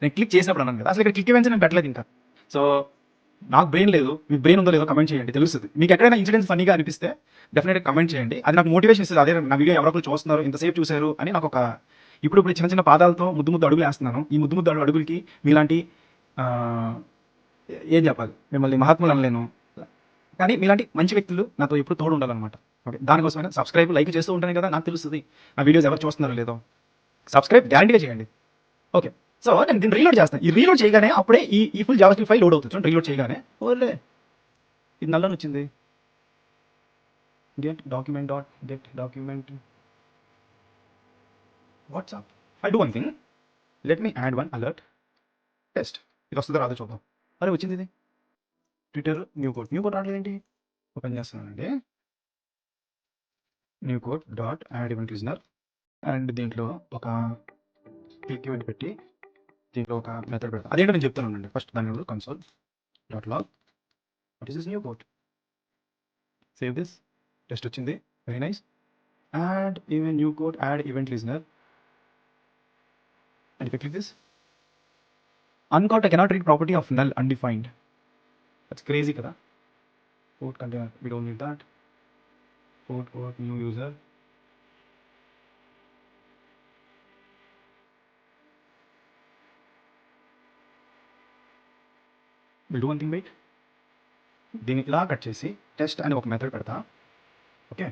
నేను క్లిక్ చేసినప్పుడు అన్నాను కదా, అసలు ఇక్కడ క్లిక్ ఇవ్వండి నేను పెట్టలేదు ఇంకా. సో నాకు బ్రెయిన్ లేదు, మీ బ్రెయిన్ ఉందో లేదో కమెంట్ చేయండి, తెలుస్తుంది. మీకు ఎక్కడైనా ఇన్సిడెంట్స్ ఫన్నీగా అనిపిస్తే డెఫినెట్గా కమెంట్ చేయండి. అది నాకు మోటివేషన్ ఇస్తుంది. అదే నా వీడియో ఎవరొకరు చూస్తున్నారు, ఇంతసేపు చూశారు అని నాకు ఒక ఇప్పుడు చిన్న చిన్న పాదాలతో ముద్దు అడుగులు వేస్తున్నాను. ఈ ముద్దు అడుగులకి మీలాంటి ఏం చెప్పాలి, మిమ్మల్ని మహాత్ములు అనలేను, కానీ మీలాంటి మంచి వ్యక్తులు నాతో ఎప్పుడు తోడు ఉండాలన్నమాట. ఓకే, దానికోసమైనా సబ్స్క్రైబ్ లైక్ చేస్తూ ఉంటాను కదా, నాకు తెలుస్తుంది నా వీడియోస్ ఎవరు చూస్తున్నారో లేదో. సబ్స్క్రైబ్ గ్యారంటీగా చేయండి. ఓకే, సో నేను దీన్ని రీలోడ్ చేస్తాను. ఈ రీలోడ్ చేయగానే అప్పుడే ఈ ఫుల్ జావాస్క్రిప్ట్ ఫైల్ లోడ్ అవుతుంది. చూడండి, రీలోడ్ చేయగానే ఓలే ఇది నల్లని వచ్చింది. Get document dot get document WhatsApp. I do one thing, let me add one alert test. ఇది వస్తుందో రాదో చూద్దాం. అరే వచ్చింది ఇది. ట్విట్టర్ న్యూ కోడ్ రావట్లేదేంటి? ఓపెన్ చేస్తున్నానండి. New code dot add event listener, and దీంట్లో ఒక క్లిక్ ఈవెంట్ పెట్టి దీంట్లో ఒక మెథడ్ పెడతాను. అదేంటో నేను చెప్తానండి. ఫస్ట్ దాని console dot log what is this new code. Save this. Test వచ్చింది, very nice. Add event new code add event listener, and if I click this, uncaught I cannot read property of null undefined. That's crazy kada. Code container, we don't need that. Code new user. We'll do one thing, wait. దీన్ని ఇలా కట్ చేసి టెస్ట్ అని ఒక మెథడ్ పెడతా. ఓకే,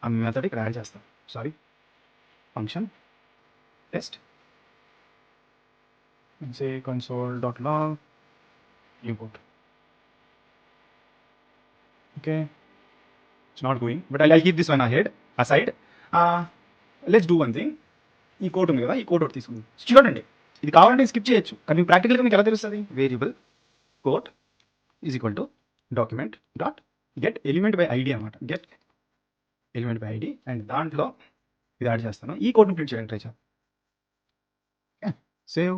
ఆ మెథడ్ ఇక్కడ యాడ్ చేస్తా. Sorry, function test and say console.log new code. Okay, it's not going, but I'll keep this one aside. Let's do one thing. ఈ కోడ్ ఉంది కదా, ఈ కోడ్ ఒకటి తీసుకుంది. చూడండి, ఇది కావాలంటే స్కిప్ చేయొచ్చు, కానీ ప్రాక్టికల్గా మీకు ఎలా తెలుస్తుంది? Variable code is equal to document dot get element by ID అనమాట. Get element by ID, and దాంట్లో ఇది యాడ్ చేస్తాను. ఈ కోడ్ని ప్రింట్ చేయండి, ట్రై చేయండి. Save.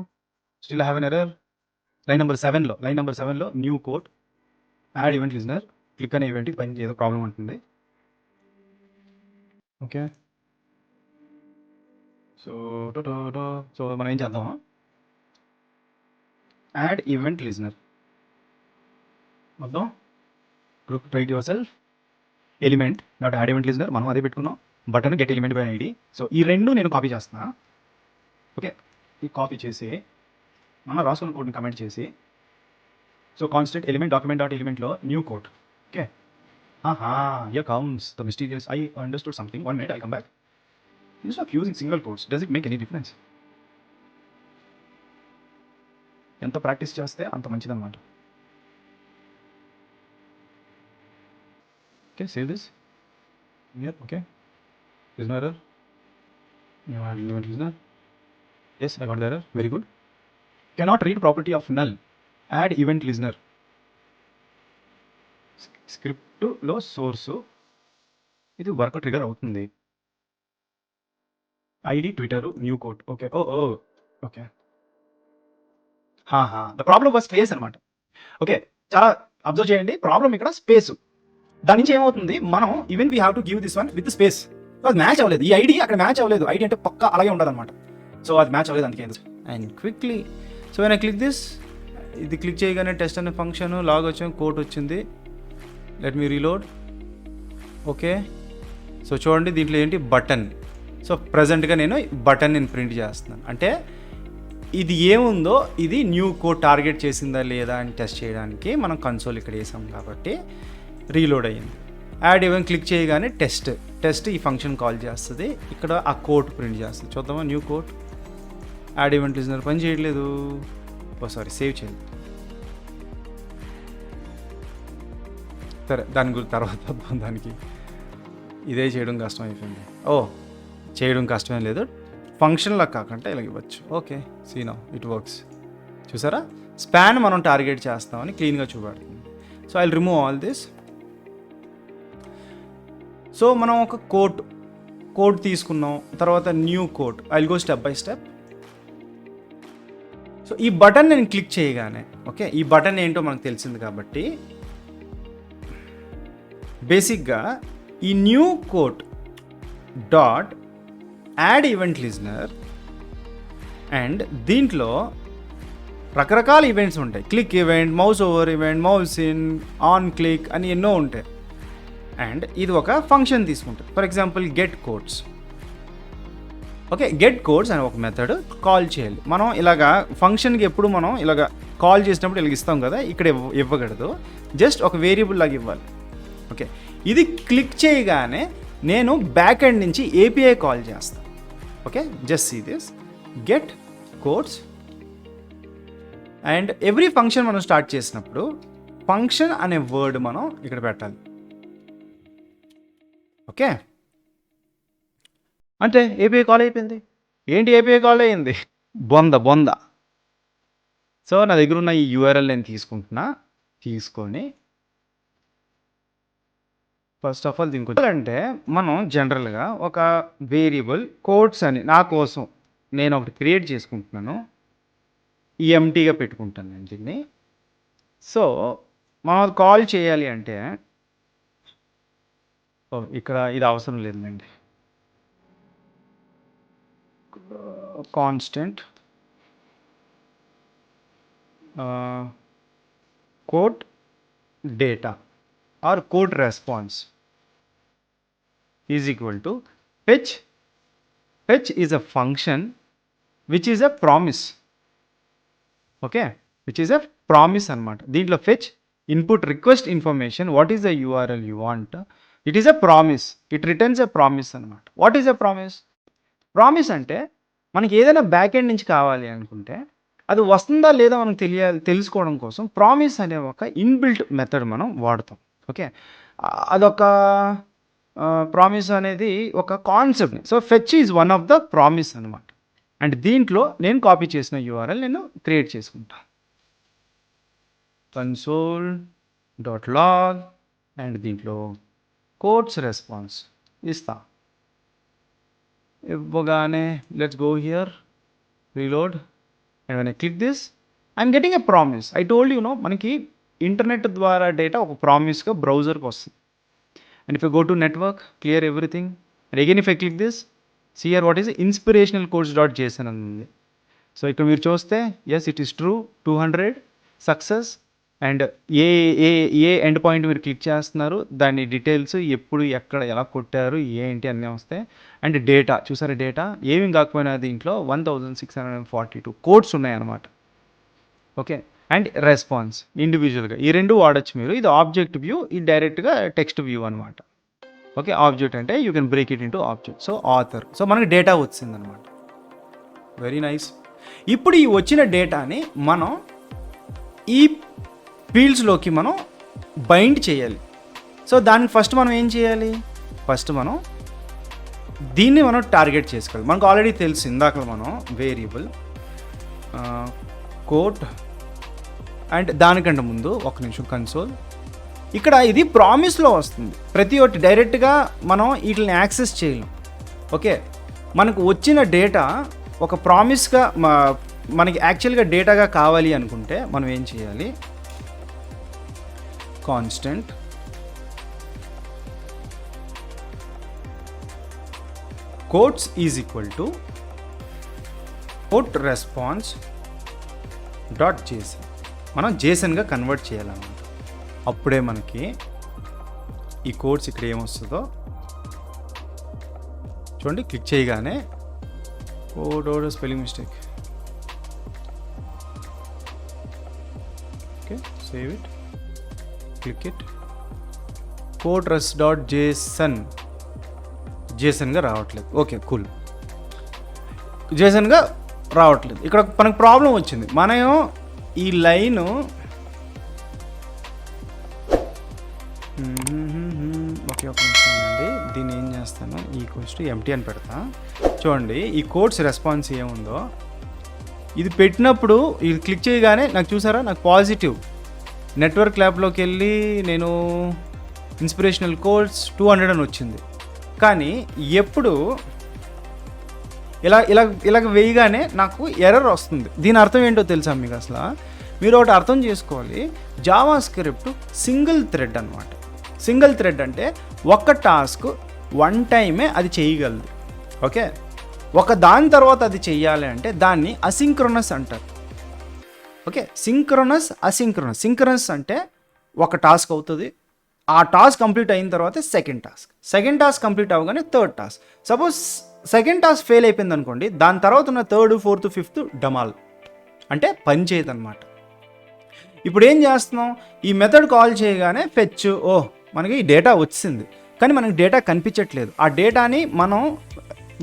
Still have an error. Line number 7లో new code add event listener click అనే ఈవెంట్ పని ఏదో ప్రాబ్లం ఉంటుంది. ఓకే, సో మనం ఏం చేద్దాం, యాడ్ ఈవెంట్ లిజనర్ మొత్తం group write yourself element dot add event listener, మనం అదే పెట్టుకున్నాం. Button get element by ID. So ఈ రెండు నేను కాపీ చేస్తున్నా. ఓకే, ఈ కాపీ చేసి మనం రాసుకున్న కోడ్ని కమెంట్ చేసి, so constant element document dot ఎలిమెంట్లో new code. Okay, here comes the mysterious. I understood something. 1 minute, I'll come back. Instead of using single quotes, does it make any difference? ఎంత ప్రాక్టీస్ చేస్తే అంత మంచిదన్నమాట. Okay, save this here. Okay, there's no error. New element listener. Yes, I got the error. Very good. Cannot read property of null. Add event listener. Script లో సోర్స్ ఇది వర్క్ ట్రిగర్ అవుతుంది. ID Twitter new code. Okay, okay. The problem was space అనమాట. ఓకే, చాలా అబ్జర్వ్ చేయండి. ప్రాబ్లం ఇక్కడ స్పేస్. దాని నుంచి ఏమవుతుంది, మనం even we have to give this one with space. అది మ్యాచ్ అవ్వలేదు. ఈ ఐడి అక్కడ మ్యాచ్ అవ్వలేదు. ఐడి అంటే పక్కా అలాగే ఉండాలన్నమాట. సో అది మ్యాచ్ అవ్వలేదు అందుకే. And quickly, so when I click this ఇది క్లిక్ చేయగానే టెస్ట్ అనే ఫంక్షన్ లాగ్ వచ్చాం, కోడ్ వచ్చింది. Let me reload. Okay, so చూడండి దీంట్లో ఏంటి బటన్. సో ప్రజెంట్గా నేను బటన్ నేను ప్రింట్ చేస్తున్నాను. అంటే ఇది ఏముందో ఇది న్యూ కోడ్ టార్గెట్ చేసిందా లేదా అని టెస్ట్ చేయడానికి మనం కన్సోల్ ఇక్కడ వేసాం కాబట్టి రీలోడ్ అయ్యింది. యాడ్ ఈవెంట్ క్లిక్ చేయగానే టెస్ట్ ఈ ఫంక్షన్ కాల్ చేస్తుంది, ఇక్కడ ఆ కోడ్ ప్రింట్ చేస్తుంది. చూద్దామా new code. Add event listener పని చేయట్లేదు, సారీ సేవ్ చేయలేదు. సరే దాని గురించి తర్వాత వద్దాం, దానికి ఇదే చేయడం కష్టం అయిపోయింది. చేయడం కష్టమేం లేదు, ఫంక్షన్లా కాకుండా ఇలా ఇవ్వచ్చు. Okay, see now it works. చూసారా, స్పాన్ మనం టార్గెట్ చేస్తామని క్లీన్గా చూపెడుతుంది. So I will remove all this. So మనం ఒక కోడ్ తీసుకున్నాం, తర్వాత new code. I will go step by step. So ఈ బటన్ నేను క్లిక్ చేయగానే, ఓకే, ఈ బటన్ ఏంటో మనకు తెలిసింది కాబట్టి బేసిక్గా ఈ new code dot add event listener, and దీంట్లో రకరకాల ఈవెంట్స్ ఉంటాయి. Click event, mouse over event, mouse in, on click అని ఎన్నో ఉంటాయి. అండ్ ఇది ఒక ఫంక్షన్ తీసుకుంటుంది. For example get codes. Okay, get codes అనే ఒక మెథడ్ కాల్ చేయాలి. మనం ఇలాగా ఫంక్షన్కి ఎప్పుడు మనం ఇలాగా కాల్ చేసినప్పుడు ఇలాగ ఇస్తాం కదా, ఇక్కడ ఇవ్వకూడదు, జస్ట్ ఒక వేరియబుల్ లాగా ఇవ్వాలి. ఓకే, ఇది క్లిక్ చేయగానే నేను బ్యాక్ ఎండ్ నుంచి ఏపీఐ కాల్ చేస్తాను. Okay, just see this get codes. And every function మనం స్టార్ట్ చేసినప్పుడు ఫంక్షన్ అనే వర్డ్ మనం ఇక్కడ పెట్టాలి. ఓకే, అంటే ఏపీఐ కాల్ అయిపోయింది. ఏంటి ఏపీఐ కాల్ అయ్యింది? బొంద. సో నా దగ్గర ఉన్న ఈ యూఆర్ఎల్ నేను తీసుకొని ఫస్ట్ ఆఫ్ ఆల్ దీనికి అంటే మనం జనరల్గా ఒక వేరియబుల్ కోడ్స్ అని నా కోసం నేను ఒకటి క్రియేట్ చేసుకుంటున్నాను, ఎంటీగా పెట్టుకుంటాను నేను దీన్ని. సో మనం కాల్ చేయాలి అంటే ఇక్కడ ఇది అవసరం లేదండి, constant code data or code response is equal to fetch. Fetch is a function which is a promise. Okay, which is a promise anamata. Deentlo fetch input request information, what is the URL you want. It is a promise, it returns a promise anamata. What is a promise? Promise ante మనకి ఏదైనా బ్యాక్ ఎండ్ నుంచి కావాలి అనుకుంటే అది వస్తుందా లేదా మనకు తెలుసుకోవడం కోసం ప్రామిస్ అనే ఒక ఇన్బిల్ట్ మెథడ్ మనం వాడతాం. ఓకే, అదొక ప్రామిస్ అనేది ఒక concept. So fetch is one of the promise అనమాట. అండ్ దీంట్లో నేను కాపీ చేసిన యూఆర్ఎల్ నేను క్రియేట్ చేసుకుంటాను. console.log అండ్ దీంట్లో కోడ్స్ రెస్పాన్స్ ఇవ్వగానే let's go here, reload, and when I click this I'm getting a promise. I told you no, మనకి ఇంటర్నెట్ ద్వారా డేటా ఒక ప్రామిస్గా బ్రౌజర్కి వస్తుంది. And if you go to network, clear everything, and again if I click this, see here what is inspirational codes .json అని ఉంది. సో ఇక్కడ మీరు చూస్తే yes it is true, 200 success. And a end point మీరు క్లిక్ చేస్తున్నారు, దాని డీటెయిల్స్, ఎప్పుడు ఎక్కడ ఎలా కొట్టారు, ఏంటి అన్నీ వస్తాయి. అండ్ డేటా చూసారా, డేటా ఏమి కాకపోయినా దీంట్లో 1642 కోడ్స్ ఉన్నాయన్నమాట. ఓకే, అండ్ రెస్పాన్స్ ఇండివిజువల్గా ఈ రెండు వాడచ్చు మీరు. ఇది ఆబ్జెక్ట్ వ్యూ, ఇది డైరెక్ట్గా టెక్స్ట్ వ్యూ అనమాట. ఓకే, ఆబ్జెక్ట్ అంటే you can break it into object. So author, so మనకి డేటా వచ్చిందనమాట. Very nice. ఇప్పుడు ఈ వచ్చిన డేటాని మనం ఈ ఫీల్డ్స్లోకి మనం బైండ్ చేయాలి. సో దానికి ఫస్ట్ మనం ఏం చేయాలి, ఫస్ట్ మనం దీన్ని మనం టార్గెట్ చేసుకోవాలి. మనకు ఆల్రెడీ తెలుసు, ఇందాక మనం వేరియబుల్ కోడ్, అండ్ దానికంటే ముందు ఒక నిమిషం కన్సోల్. ఇక్కడ ఇది ప్రామిస్లో వస్తుంది, ప్రతి ఒక్కటి డైరెక్ట్గా మనం వీటిని యాక్సెస్ చేయలేం. ఓకే, మనకు వచ్చిన డేటా ఒక ప్రామిస్గా మనకి యాక్చువల్గా డేటాగా కావాలి అనుకుంటే మనం ఏం చేయాలి, constant codes is equal to code response .json. మనం జేసన్గా కన్వర్ట్ చేయాలన్నమాట. అప్పుడే మనకి ఈ కోడ్స్ ఇక్కడ ఏమొస్తుందో చూడండి. క్లిక్ చేయగానే code spelling mistake. Okay, save it, click it. coderus.json జేసన్గా రావట్లేదు. ఓకే, కూల్, జేసన్గా రావట్లేదు. ఇక్కడ మనకు ప్రాబ్లం వచ్చింది. మనం ఈ లైను ఓకే, ఒక నిమిషం అండి. దీన్ని ఏం చేస్తాను, ఈక్వల్స్ టు ఎంటీ అని పెడతా. చూడండి ఈ కోడ్స్ రెస్పాన్స్ ఏముందో, ఇది పెట్టినప్పుడు ఇది క్లిక్ చేయగానే నాకు చూసారా, నాకు పాజిటివ్ నెట్వర్క్ ల్యాబ్లోకి వెళ్ళి నేను ఇన్స్పిరేషనల్ కోడ్స్ 200 అని వచ్చింది. కానీ ఎప్పుడు ఇలాగ వేయగానే నాకు ఎర్రర్ వస్తుంది. దీని అర్థం ఏంటో తెలుసా మీకు? అసలు మీరు ఒకటి అర్థం చేసుకోవాలి, జావా స్క్రిప్ట్ సింగిల్ థ్రెడ్ అనమాట. సింగిల్ థ్రెడ్ అంటే ఒక టాస్క్ వన్ టైమే అది చేయగలదు. ఓకే, ఒక దాని తర్వాత అది చెయ్యాలి అంటే దాన్ని అసింక్రోనస్ అంటారు. Okay, synchronous, asynchronous. సింక్రోనస్ అంటే ఒక టాస్క్ అవుతుంది, ఆ టాస్క్ కంప్లీట్ అయిన తర్వాత సెకండ్ టాస్క్ కంప్లీట్ అవ్వగానే third task. Suppose second task fail అయిపోయింది అనుకోండి, దాని తర్వాత ఉన్న థర్డ్, ఫోర్త్, ఫిఫ్త్ డమాల్ అంటే పని చేయదు అనమాట. ఇప్పుడు ఏం చేస్తున్నాం, ఈ మెథడ్ కాల్ చేయగానే ఫెచ్, మనకి ఈ డేటా వచ్చింది, కానీ మనకి డేటా కనిపించట్లేదు. ఆ డేటాని మనం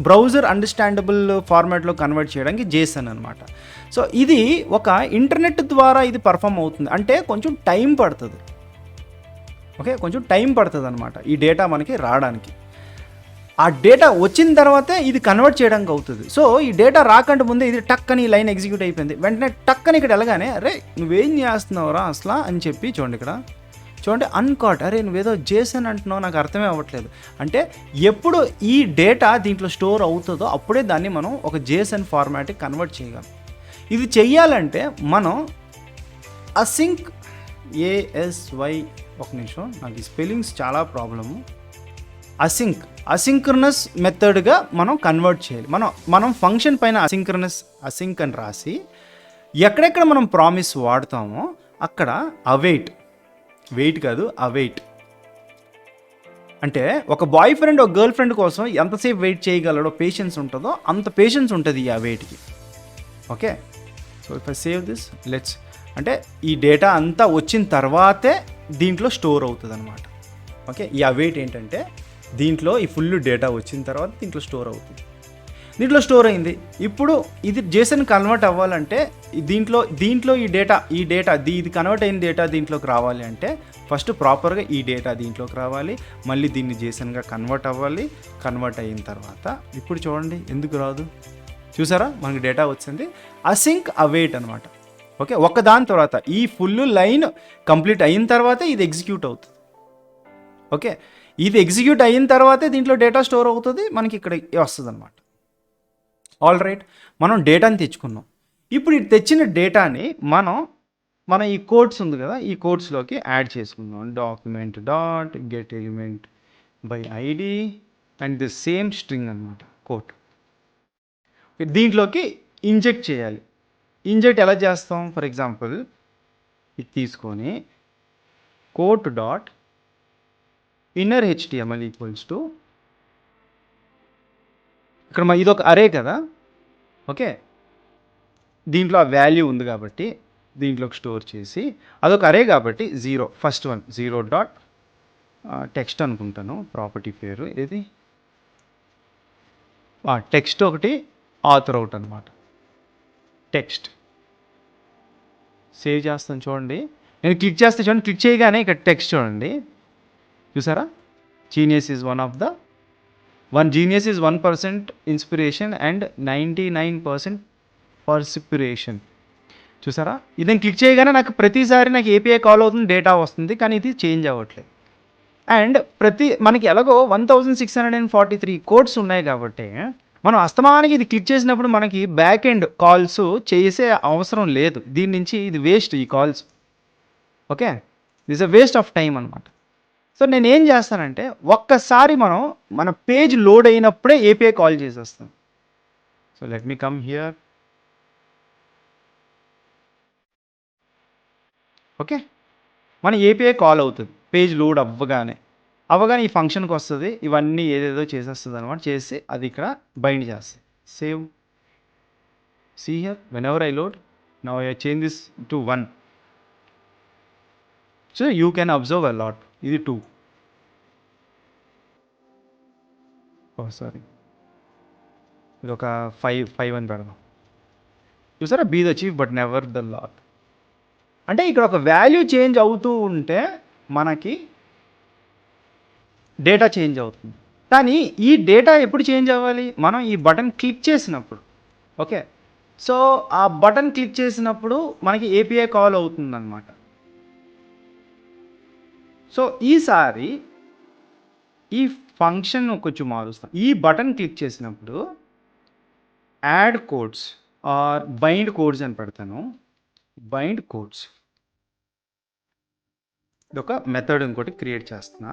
బ్రౌజర్ అండర్స్టాండబుల్ ఫార్మాట్లో కన్వర్ట్ చేయడానికి జేసన్ అనమాట. సో ఇది ఒక ఇంటర్నెట్ ద్వారా ఇది పర్ఫామ్ అవుతుంది అంటే కొంచెం టైం పడుతుంది. ఓకే, కొంచెం టైం పడుతుంది అనమాట ఈ డేటా మనకి రావడానికి. ఆ డేటా వచ్చిన తర్వాతే ఇది కన్వర్ట్ చేయడానికి అవుతుంది. సో ఈ డేటా రాకంటే ముందే ఇది టక్ అని లైన్ ఎగ్జిక్యూట్ అయిపోయింది. వెంటనే టక్ అని ఇక్కడ వెళ్ళగానే అరే నువ్వేం చేస్తున్నావురా అసలు అని చెప్పి చూడండి, ఇక్కడ చూడండి అన్కాట్, అరే నువ్వేదో జేసన్ అంటున్నావు, నాకు అర్థమే అవ్వట్లేదు. అంటే ఎప్పుడు ఈ డేటా దీంట్లో స్టోర్ అవుతుందో అప్పుడే దాన్ని మనం ఒక జేసన్ ఫార్మాట్కి కన్వర్ట్ చేయగలం. ఇది చెయ్యాలంటే మనం ASY, ఒక నిమిషం, నాకు ఈ స్పెల్లింగ్స్ చాలా ప్రాబ్లము. అసింక్రనస్ మెథడ్గా మనం కన్వర్ట్ చేయాలి. మనం ఫంక్షన్ పైన అసింక్ అని రాసి ఎక్కడెక్కడ మనం ప్రామిస్ వాడతామో అక్కడ వెయిట్ కాదు అవైట్ అంటే ఒక బాయ్ ఫ్రెండ్ ఒక గర్ల్ ఫ్రెండ్ కోసం ఎంతసేపు వెయిట్ చేయగలడో పేషెన్స్ ఉంటుందో అంత పేషెన్స్ ఉంటుంది ఈ అవైట్కి. Okay, so if I save this let's అంటే ఈ డేటా అంతా వచ్చిన తర్వాతే దీంట్లో స్టోర్ అవుతుంది అనమాట. ఓకే, ఈ అవైట్ ఏంటంటే దీంట్లో ఈ ఫుల్ డేటా వచ్చిన తర్వాత దీంట్లో స్టోర్ అవుతుంది. దీంట్లో స్టోర్ అయింది. ఇప్పుడు ఇది జేసన్ కన్వర్ట్ అవ్వాలంటే దీంట్లో ఈ డేటా ఇది కన్వర్ట్ అయిన డేటా దీంట్లోకి రావాలి అంటే ఫస్ట్ ప్రాపర్గా ఈ డేటా దీంట్లోకి రావాలి, మళ్ళీ దీన్ని జేసన్గా కన్వర్ట్ అవ్వాలి. కన్వర్ట్ అయిన తర్వాత ఇప్పుడు చూడండి ఎందుకు రాదు, చూసారా మనకి డేటా వచ్చింది. అసింక్ అవైట్ అనమాట. ఓకే, ఒకదాని తర్వాత ఈ ఫుల్ లైన్ కంప్లీట్ అయిన తర్వాతే ఇది ఎగ్జిక్యూట్ అవుతుంది. ఓకే, ఇది ఎగ్జిక్యూట్ అయిన తర్వాతే దీంట్లో డేటా స్టోర్ అవుతుంది, మనకి ఇక్కడ వస్తుంది అనమాట. ఆల్ రైట్, మనం డేటాని తెచ్చుకున్నాం. ఇప్పుడు ఇది తెచ్చిన డేటాని మనం ఈ కోడ్స్ ఉంది కదా, ఈ కోడ్స్లోకి యాడ్ చేసుకుందాం. Document dot get element by ID and the same string అనమాట కోడ్. దీంట్లోకి ఇంజెక్ట్ చేయాలి. ఇంజెక్ట్ ఎలా చేస్తాం, ఫర్ ఎగ్జాంపుల్ ఇది తీసుకొని code dot inner HTML equals to, ఇక్కడ ఇది ఒక అరే కదా. ఓకే, దీంట్లో ఆ వాల్యూ ఉంది కాబట్టి దీంట్లోకి స్టోర్ చేసి అదొక అరే కాబట్టి ఫస్ట్ వన్ 0 డాట్ టెక్స్ట్ అనుకుంటాను, ప్రాపర్టీ పేరు ఇది టెక్స్ట్ ఒకటి, ఆథర్ అవుట్ అనమాట. టెక్స్ట్ సేవ్ చేస్తాను చూడండి. నేను క్లిక్ చేస్తే చూడండి, క్లిక్ చేయగానే ఇక్కడ టెక్స్ట్ చూడండి, చూసారా. Genius is 1% inspiration and 99% పర్సిపిరేషన్. చూసారా, ఇది నేను క్లిక్ చేయగానే నాకు ప్రతిసారి నాకు API కాల్ అవుతుంది, డేటా వస్తుంది, కానీ ఇది చేంజ్ అవ్వట్లేదు. అండ్ మనకి ఎలాగో 1643 కోడ్స్ ఉన్నాయి కాబట్టి మనం అస్తమానికి ఇది క్లిక్ చేసినప్పుడు మనకి బ్యాక్ ఎండ్ కాల్స్ చేసే అవసరం లేదు. దీని నుంచి ఇది వేస్ట్, ఈ calls. Okay, this a waste of time అనమాట. సో నేను ఏం చేస్తానంటే ఒక్కసారి మన పేజ్ లోడ్ అయినప్పుడే API కాల్ చేసేస్తాం. So let me come here. Okay, మన ఏపీఐ కాల్ అవుతుంది పేజ్ లోడ్ అవ్వగానే ఈ ఫంక్షన్కి వస్తుంది, ఇవన్నీ ఏదేదో చేసేస్తుంది అనమాట. చేసి అది ఇక్కడ బైండ్ చేస్తుంది. Save, see here whenever I load now I change this to 1. So you can observe a lot. ఇది 2. సారీ, ఇది ఒక 5 అని పెడదాం. చూసారా, be the chief but never the lot. అంటే ఇక్కడ ఒక వాల్యూ చేంజ్ అవుతూ ఉంటే మనకి డేటా చేంజ్ అవుతుంది. కానీ ఈ డేటా ఎప్పుడు చేంజ్ అవ్వాలి? మనం ఈ బటన్ క్లిక్ చేసినప్పుడు. ఓకే, సో ఆ బటన్ క్లిక్ చేసినప్పుడు మనకి ఏపీఐ కాల్ అవుతుందన్నమాట. సో ఈసారి ఈ ఫంక్షన్ కొంచెం మారుస్తాం. ఈ బటన్ క్లిక్ చేసినప్పుడు add codes or bind codes అని పెడతాను. బైండ్ కోడ్స్, ఇది ఒక మెథడ్ ఇంకోటి క్రియేట్ చేస్తున్నా.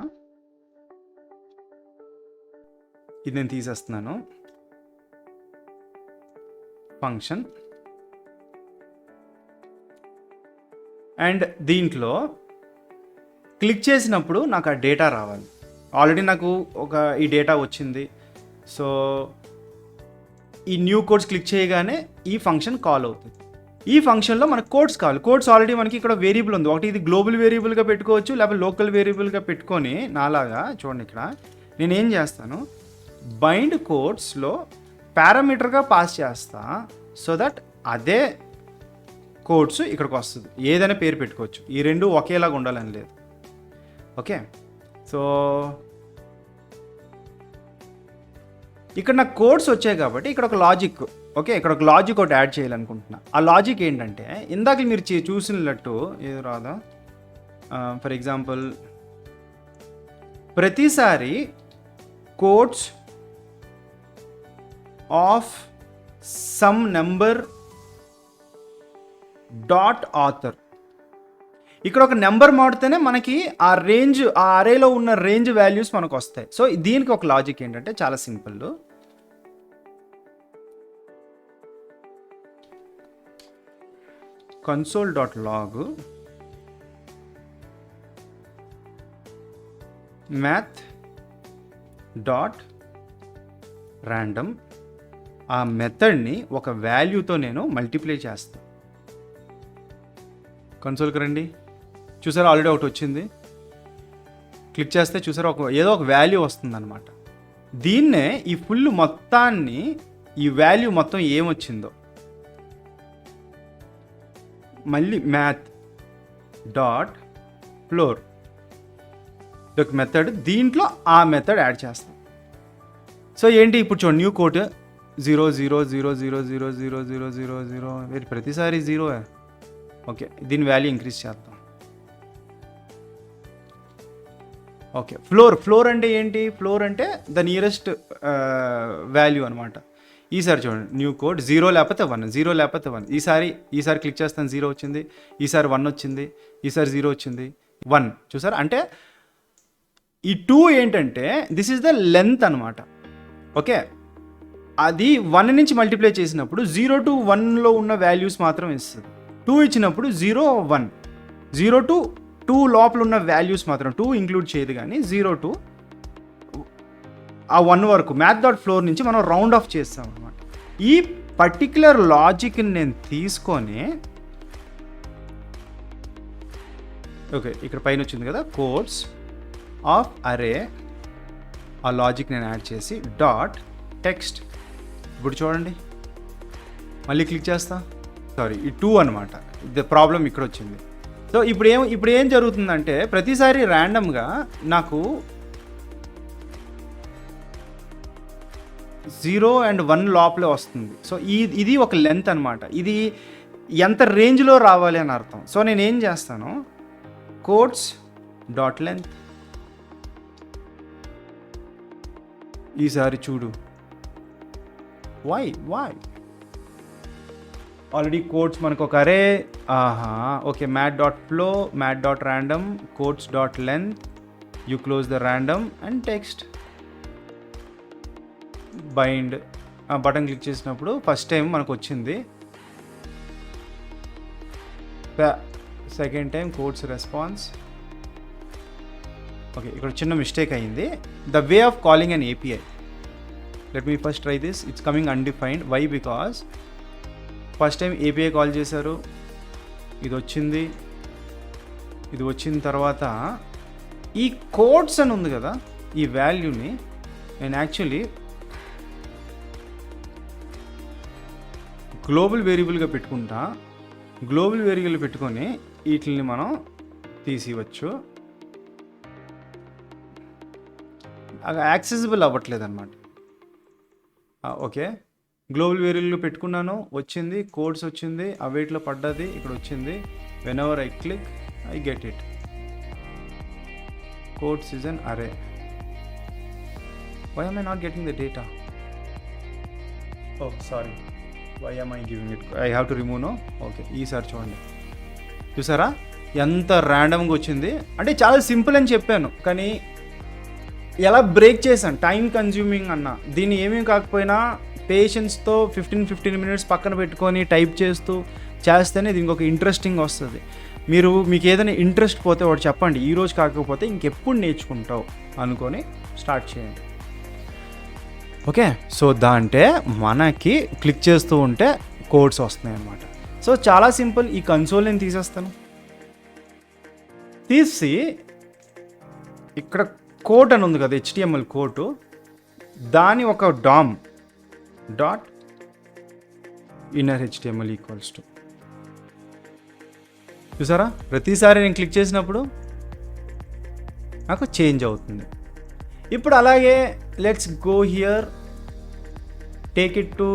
ఇది నేను తీసేస్తున్నాను. ఫంక్షన్ అండ్ దీంట్లో క్లిక్ చేసినప్పుడు నాకు ఆ డేటా రావాలి. ఆల్రెడీ నాకు ఈ డేటా వచ్చింది. సో ఈ న్యూ కోడ్స్ క్లిక్ చేయగానే ఈ ఫంక్షన్ కాల్ అవుతుంది. ఈ ఫంక్షన్లో మనకు కోడ్స్ కావాలి. కోడ్స్ ఆల్రెడీ మనకి ఇక్కడ వేరియబుల్ ఉంది. ఒకటి ఇది గ్లోబల్ వేరియబుల్గా పెట్టుకోవచ్చు, లేకపోతే లోకల్ వేరియబుల్గా పెట్టుకొని నాలాగా చూడండి. ఇక్కడ నేను ఏం చేస్తాను, బైండ్ కోడ్స్లో పారామీటర్గా పాస్ చేస్తా. సో దట్ అదే కోడ్స్ ఇక్కడికి వస్తుంది. ఏదైనా పేరు పెట్టుకోవచ్చు, ఈ రెండు ఒకేలాగా ఉండాలని లేదు. ఓకే, సో ఇక్కడ నాకు కోడ్స్ వచ్చాయి కాబట్టి ఇక్కడ ఒక లాజిక్, ఓకే, ఇక్కడ ఒక లాజిక్ ఒకటి యాడ్ చేయాలనుకుంటున్నా. ఆ లాజిక్ ఏంటంటే ఇందాక మీరు చూసినట్టు ఏదో రాదా, ఫర్ ఎగ్జాంపుల్ ప్రతిసారి codes of some number dot author, ఇక్కడ ఒక నెంబర్ మాడితేనే మనకి ఆ రేంజ్, ఆ అరేలో ఉన్న రేంజ్ వాల్యూస్ మనకు వస్తాయి. సో దీనికి ఒక లాజిక్ ఏంటంటే చాలా సింపుల్. console.log math.random, ఆ మెథడ్ని ఒక వాల్యూతో నేను మల్టిప్లై చేస్తాను. కన్సోల్కి రండి, చూసారా ఆల్రెడీ ఒకటి వచ్చింది. క్లిక్ చేస్తే చూసారా ఏదో ఒక వాల్యూ వస్తుందన్నమాట. దీన్నే ఈ ఫుల్ మొత్తాన్ని, ఈ వాల్యూ మొత్తం ఏమొచ్చిందో మళ్ళీ math.floor ఒక మెథడ్, దీంట్లో ఆ మెథడ్ యాడ్ చేస్తాం. సో ఏంటి ఇప్పుడు చూడండి, న్యూ కోడ్ 00000000000 వేరే ప్రతిసారి 0. ఓకే, దీని వాల్యూ ఇంక్రీజ్ చేద్దాం. ఓకే, ఫ్లోర్ అంటే ఏంటి? ఫ్లోర్ అంటే ద నియరెస్ట్ వాల్యూ అనమాట. ఈసారి చూడండి, న్యూ కోడ్ 0 లేకపోతే 1, 0 లేకపోతే 1. ఈసారి క్లిక్ చేస్తాను, 0 వచ్చింది. ఈసారి 1 వచ్చింది. ఈసారి 0 వచ్చింది, 1. చూసారు అంటే ఈ 2 ఏంటంటే దిస్ ఈజ్ ద లెంత్ అనమాట. ఓకే, అది 1 నుంచి మల్టిప్లై చేసినప్పుడు 0 to 1లో ఉన్న వాల్యూస్ మాత్రం ఇస్తుంది. 2 ఇచ్చినప్పుడు 0 1, 0 to 2 లోపల ఉన్న వాల్యూస్ మాత్రం, 2 ఇంక్లూడ్ చేయదు కానీ 0 to ఆ 1 వరకు math.floor నుంచి మనం రౌండ్ ఆఫ్ చేస్తాం అనమాట. ఈ పర్టిక్యులర్ లాజిక్ని నేను తీసుకొని, ఓకే ఇక్కడ పైన వచ్చింది కదా కోడ్స్ ఆఫ్ అరే, ఆ లాజిక్ నేను యాడ్ చేసి డాట్ టెక్స్ట్. ఇప్పుడు చూడండి, మళ్ళీ క్లిక్ చేస్తా. సారీ, ఈ 2 అనమాట. ద ప్రాబ్లం ఇక్కడ వచ్చింది. సో ఇప్పుడు ఏం జరుగుతుందంటే ప్రతిసారి ర్యాండమ్గా నాకు 0 and 1 లోపలే వస్తుంది. సో ఇది ఒక లెంత్ అనమాట. ఇది ఎంత రేంజ్లో రావాలి అని అర్థం. సో నేను ఏం చేస్తాను, కోడ్స్ డాట్ లెంత్, ఈసారి చూడు వై ఆల్రెడీ కోడ్స్ మనకు ఒక array. Okay, math.flow, math.random, codes.length, you close the random and text. Bind button click చేసినప్పుడు ఫస్ట్ టైం మనకు వచ్చింది second time codes response. Okay, ఇక్కడ చిన్న మిస్టేక్ అయ్యింది. The way of calling an API. Let me first try this. It's coming undefined. Why? Because first time API call చేశారు, ఇది వచ్చింది. ఇది వచ్చిన తర్వాత ఈ కోడ్స్ అని ఉంది కదా, ఈ వాల్యూని నేను యాక్చువల్లీ గ్లోబల్ వేరియబుల్గా పెట్టుకుంటా. గ్లోబల్ వేరియబుల్ పెట్టుకొని వీటిని మనం తీసివచ్చు. అది యాక్సెసిబుల్ అవ్వట్లేదు అనమాట. ఓకే, గ్లోబల్ వేరియబుల్ పెట్టుకున్నాను, వచ్చింది, కోడ్స్ వచ్చింది, అవేట్లో పడ్డది, ఇక్కడ వచ్చింది. Whenever I click I get it. Codes is an array. Why am I not getting the data? Oh, sorry. Why am I giving it? I have to remove, no? Okay, ఈసారి చూడండి. చూసారా ఎంత ర్యాండమ్గా వచ్చింది? అంటే చాలా సింపుల్ అని చెప్పాను, కానీ ఎలా బ్రేక్ చేశాను. టైం కన్జ్యూమింగ్ అన్న. దీన్ని ఏమేమి కాకపోయినా పేషెన్స్తో 15 minutes పక్కన పెట్టుకొని టైప్ చేస్తేనే దీనికి ఒక ఇంట్రెస్టింగ్ వస్తుంది. మీకు ఏదైనా ఇంట్రెస్ట్ పోతే వాడు చెప్పండి, ఈరోజు కాకపోతే ఇంకెప్పుడు నేర్చుకుంటావు అనుకొని స్టార్ట్ చేయండి. ఓకే, సో దాంటే మనకి క్లిక్ చేస్తూ ఉంటే కోడ్స్ వస్తున్నాయి అన్నమాట. సో చాలా సింపుల్. ఈ కన్సోల్ నేను తీసేస్తాను. తీసి ఇక్కడ కోడ్ అని ఉంది కదా, HTML కోడ్, దాని ఒక dot inner HTML equals to. చూసారా, ప్రతిసారి నేను క్లిక్ చేసినప్పుడు నాకు చేంజ్ అవుతుంది. ఇప్పుడు అలాగే let's go here, take it to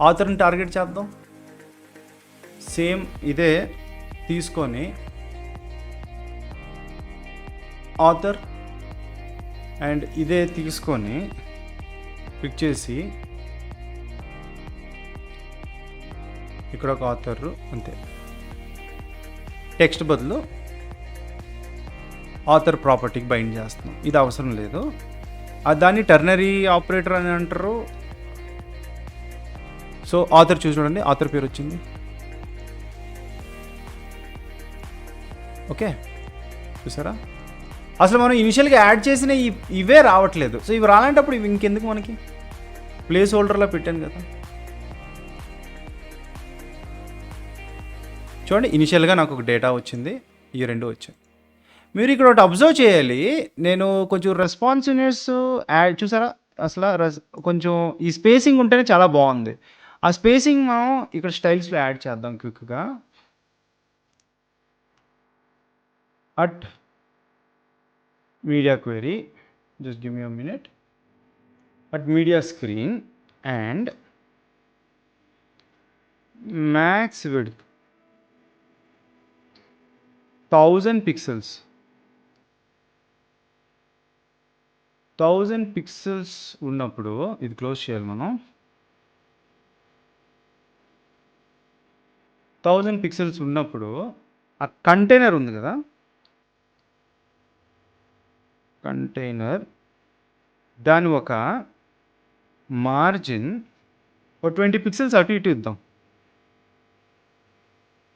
ఆథర్ని టార్గెట్ చేద్దాం. సేమ్ ఇదే తీసుకొని ఆథర్ అండ్ ఇదే తీసుకొని క్లిక్ చేసి ఇక్కడ ఒక ఆథర్, అంతే. టెక్స్ట్ బదులు ఆథర్ ప్రాపర్టీకి బైండ్ చేస్తున్నాం. ఇది అవసరం లేదు. దాన్ని టెర్నరీ ఆపరేటర్ అని అంటారు. సో ఆథర్ చూడండి, ఆథర్ పేరు వచ్చింది. ఓకే, చూసారా, అసలు మనం ఇనిషియల్గా యాడ్ చేసిన ఇవే రావట్లేదు. సో ఇవి రాలంటప్పుడు ఇవి ఇంకెందుకు, మనకి ప్లేస్ హోల్డర్లో పెట్టాను కదా. చూడండి, ఇనిషియల్గా నాకు ఒక డేటా వచ్చింది, ఈ రెండు వచ్చాయి. మీరు ఇక్కడ ఒకటి అబ్జర్వ్ చేయాలి. నేను కొంచెం రెస్పాన్సివ్నెస్ యాడ్ చూసారా, అసలు కొంచెం ఈ స్పేసింగ్ ఉంటేనే చాలా బాగుంది. ఆ స్పేసింగ్ మనం ఇక్కడ స్టైల్స్లో యాడ్ చేద్దాం క్విక్గా. At media query, just give me a minute. At media screen and max width 1000 pixels. 1000 pixels ఉన్నప్పుడు ఇది క్లోజ్ చేయాలి మనం. 1000 pixels ఉన్నప్పుడు ఆ కంటైనర్ ఉంది కదా, కంటైనర్ దాని ఒక మార్జిన్ ఒక 20 pixels అటు ఇటు ఇద్దాం.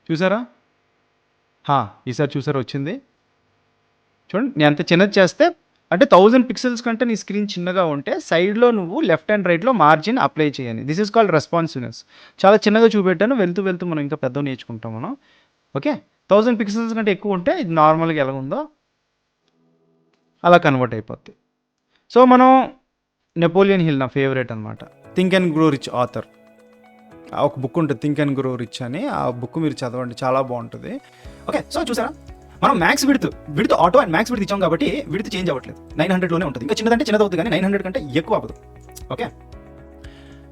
చూసారా, ఈసారి చూసారా వచ్చింది. చూడండి, నేను అంత చిన్నది చేస్తే అంటే 1000 pixels కంటే నీ స్క్రీన్ చిన్నగా ఉంటే సైడ్లో నువ్వు లెఫ్ట్ అండ్ రైట్లో మార్జిన్ అప్లై చేయాలి. This is called responsiveness. చాలా చిన్నగా చూపెట్టాను, వెళ్తూ మనం ఇంకా పెద్దగా నేర్చుకుంటాం మనం. ఓకే, 1000 pixels కంటే ఎక్కువ ఉంటే ఇది నార్మల్గా ఎలా ఉందో అలా కన్వర్ట్ అయిపోద్ది. సో మనం నెపోలియన్ హిల్ నా ఫేవరెట్ అనమాట. Think and grow rich author, ఒక బుక్ ఉంటుంది థింక్ అండ్ గ్రో రిచ్ అని. ఆ బుక్ మీరు చదవండి, చాలా బాగుంటుంది. ఓకే, సో చూసారా, మనం max width auto and max width ఇచ్చాం కాబట్టి విడ్త్ చేంజ్ అవ్వట్లేదు, 900లోనే ఉంటుంది. ఇంకా చిన్నదంటే చిన్నది అవుతుంది, కానీ 900 కంటే ఎక్కువ అవ్వదు. Okay,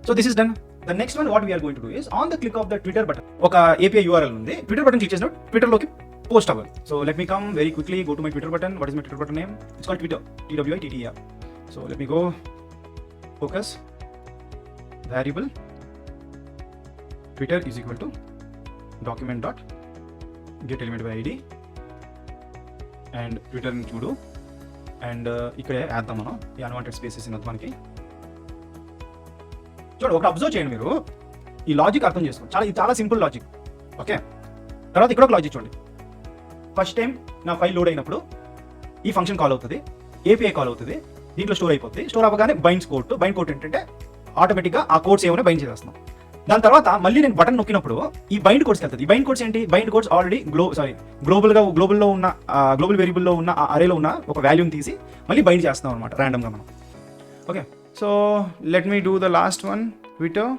so this is done. The next one what we are going to do is on the click of the Twitter button. ఒక API URL ఉంది, ట్విట్టర్ బటన్ క్లిక్ చేసినప్పుడు ట్విట్టర్లోకి పోస్ట్ అవ్వాలి. So let me come very quickly, go to my Twitter button. What is my Twitter button name? It's called Twitter, TWITTER. So let me go, focus, variable Twitter is equal to document dot get element by ID and Twitter ని చూడు. అండ్ ఇక్కడే వేద్దాం మనం ఈ అన్వాంటెడ్ స్పేసెస్ ఇన్ మనకి. చూడు, ఒక అబ్జర్వ్ చేయండి మీరు, ఈ లాజిక్ అర్థం చేసుకోండి. చాలా సింపుల్ లాజిక్. ఓకే, తర్వాత ఇక్కడ ఒక లాజిక్ చూడండి. ఫస్ట్ టైం నా ఫైల్ లోడ్ అయినప్పుడు ఈ ఫంక్షన్ కాల్ అవుతుంది, ఏపీఐ కాల్ అవుతుంది, దీంట్లో స్టోర్ అయిపోతుంది. స్టోర్ అవ్వగానే బైండ్ కోడ్ ఏంటంటే ఆటోమేటిక్గా ఆ కోడ్స్ ఏమైనా బైండ్ చేసేస్తున్నాం. దాని తర్వాత మళ్ళీ నేను బటన్ నొక్కినప్పుడు ఈ బైండ్ కోడ్స్కి వెళ్తుంది. ఈ బైండ్ కోడ్స్ ఏంటి? బైండ్ కోడ్స్ ఆల్రెడీ గ్లోబల్లో ఉన్న గ్లోబల్ వేరియబుల్లో ఉన్న ఆ అరేలో ఉన్న ఒక వాల్యూని తీసి మళ్ళీ బైండ్ చేస్తున్నాం అనమాట ర్యాండమ్గా మనం. Okay, so let me do the last one. Twitter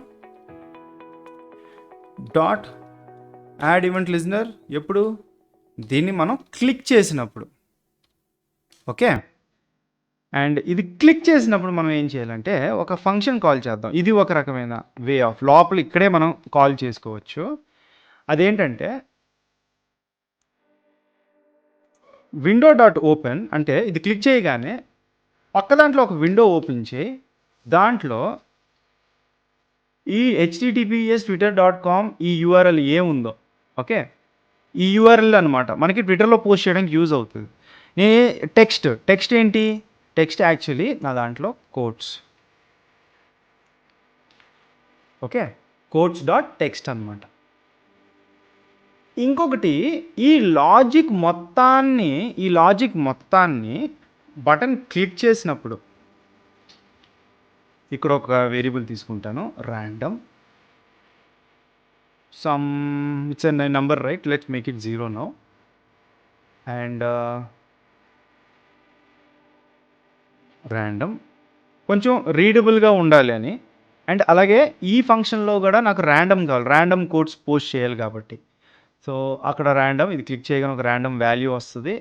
dot add event listener. ఎప్పుడు? దీన్ని మనం క్లిక్ చేసినప్పుడు. ఓకే, అండ్ ఇది క్లిక్ చేసినప్పుడు మనం ఏం చేయాలంటే ఒక ఫంక్షన్ కాల్ చేద్దాం. ఇది ఒక రకమైన వే ఆఫ్ లోపల ఇక్కడే మనం కాల్ చేసుకోవచ్చు. అదేంటంటే విండో డాట్ ఓపెన్ అంటే ఇది క్లిక్ చేయగానే పక్క దాంట్లో ఒక విండో ఓపెన్ చేయి, దాంట్లో ఈ https://twitter.com ఈ యూఆర్ఎల్ ఏముందో, ఓకే, ఈ యూఆర్ఎల్ అనమాట మనకి ట్విట్టర్లో పోస్ట్ చేయడానికి యూజ్ అవుతుంది. టెక్స్ట్ ఏంటి? టెక్స్ట్ యాక్చువల్లీ నా దాంట్లో quotes. Okay, quotes dot text అనమాట. ఇంకొకటి ఈ లాజిక్ మొత్తాన్ని బటన్ క్లిక్ చేసినప్పుడు ఇక్కడ ఒక వేరియబుల్ తీసుకుంటాను, random it's a number, right? Let's make it 0 now. And random కొంచెం రీడబుల్గా ఉండాలి అని. అండ్ అలాగే ఈ ఫంక్షన్లో కూడా నాకు ర్యాండమ్ కావాలి, ర్యాండమ్ కోడ్స్ పోస్ట్ చేయాలి కాబట్టి. సో అక్కడ ర్యాండమ్, ఇది క్లిక్ చేయగానే ఒక ర్యాండమ్ వాల్యూ వస్తుంది.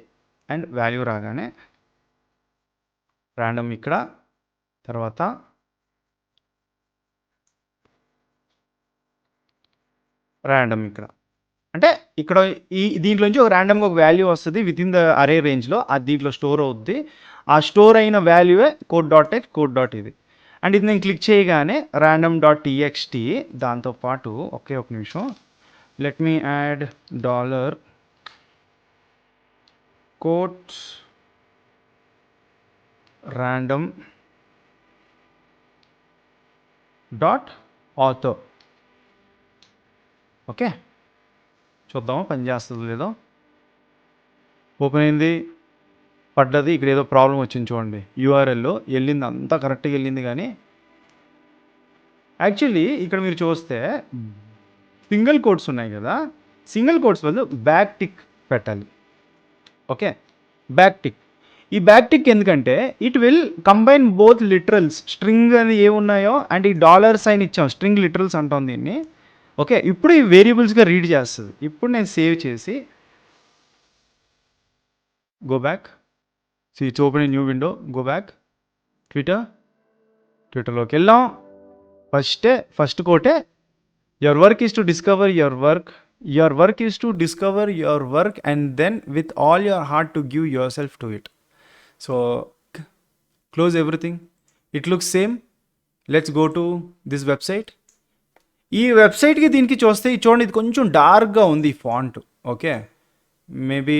అండ్ వాల్యూ రాగానే ర్యాండమ్ ఇక్కడ, తర్వాత ర్యాండమ్ ఇక్కడ. అంటే ఇక్కడ దీంట్లోంచి ఒక ర్యాండమ్గా ఒక వాల్యూ వస్తుంది విత్ ఇన్ ద అరే రేంజ్లో, అది దీంట్లో స్టోర్ అవుద్ది. ఆ స్టోర్ అయిన వాల్యూవే code.text ఇది. అండ్ ఇది నేను క్లిక్ చేయగానే random.txt దాంతోపాటు ఒకే ఒక నిమిషం, let me add $quotes random.author. Okay, చూద్దాము పని చేస్తుందో లేదో. ఓపెన్ అయింది, పడ్డది. ఇక్కడ ఏదో ప్రాబ్లం వచ్చింది చూడండి, యూఆర్ఎల్లో వెళ్ళింది, అంతా కరెక్ట్గా వెళ్ళింది. కానీ యాక్చువల్లీ ఇక్కడ మీరు చూస్తే సింగిల్ కోట్స్ ఉన్నాయి కదా, సింగిల్ కోట్స్ వల్ల బ్యాక్ టిక్ పెట్టాలి. Okay, back tick. ఈ బ్యాక్ టిక్ ఎందుకంటే it will combine both literals, string అని ఏమున్నాయో అండ్ ఈ $సైన్ ఇచ్చాం, స్ట్రింగ్ లిటరల్స్ అంటాం దీన్ని. ఓకే, ఇప్పుడు ఈ వేరియబుల్స్గా రీడ్ చేస్తుంది. ఇప్పుడు నేను సేవ్ చేసి go back, it's open a new window, go back, ట్విట్టర్లోకి వెళ్ళాం. First quote your work is to discover your work and then with all your heart to give yourself to it. So close everything, it looks same. Let's go to this website. ఈ వెబ్సైట్కి దీనికి చూస్తే చూడండి, ఇది కొంచెం డార్క్గా ఉంది ఈ font. Okay, maybe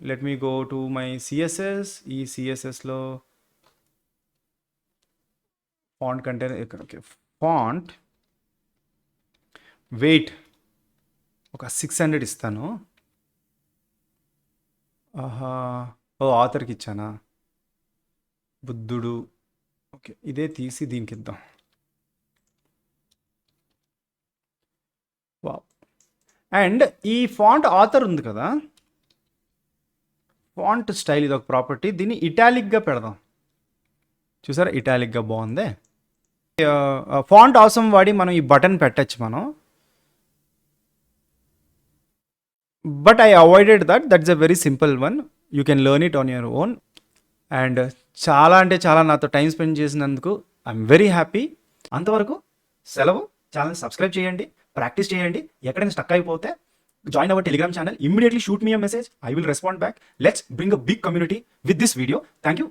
let me go to my CSS. ఈ సిఎస్ఎస్లో ఫాంట్ కంటే ఓకే, ఫాంట్ వెయిట్ ఒక 600 ఇస్తాను. ఆథర్కి ఇచ్చానా? బుద్ధుడు. ఓకే, ఇదే తీసి దీనికి ఇద్దాం. వావ్. అండ్ ఈ ఫాంట్ ఆథర్ ఉంది కదా, ఫాంట్ స్టైల్ ఇది ఒక ప్రాపర్టీ, దీన్ని ఇటాలిక్గా పెడదాం. చూసారా, ఇటాలిక్గా బాగుందే. ఫాంట్ అవసరం వాడి మనం ఈ బటన్ పెట్టచ్చు మనం. But I avoided that's a very simple one, you can learn it on your own. And చాలా అంటే చాలా నాతో టైం స్పెండ్ చేసినందుకు ఐఎమ్ వెరీ హ్యాపీ. అంతవరకు సెలవు. ఛానల్ సబ్స్క్రైబ్ చేయండి, ప్రాక్టీస్ చేయండి. ఎక్కడైనా స్టక్ అయిపోతే join our Telegram channel. Immediately shoot me a message. I will respond back. Let's bring a big community with this video. Thank you.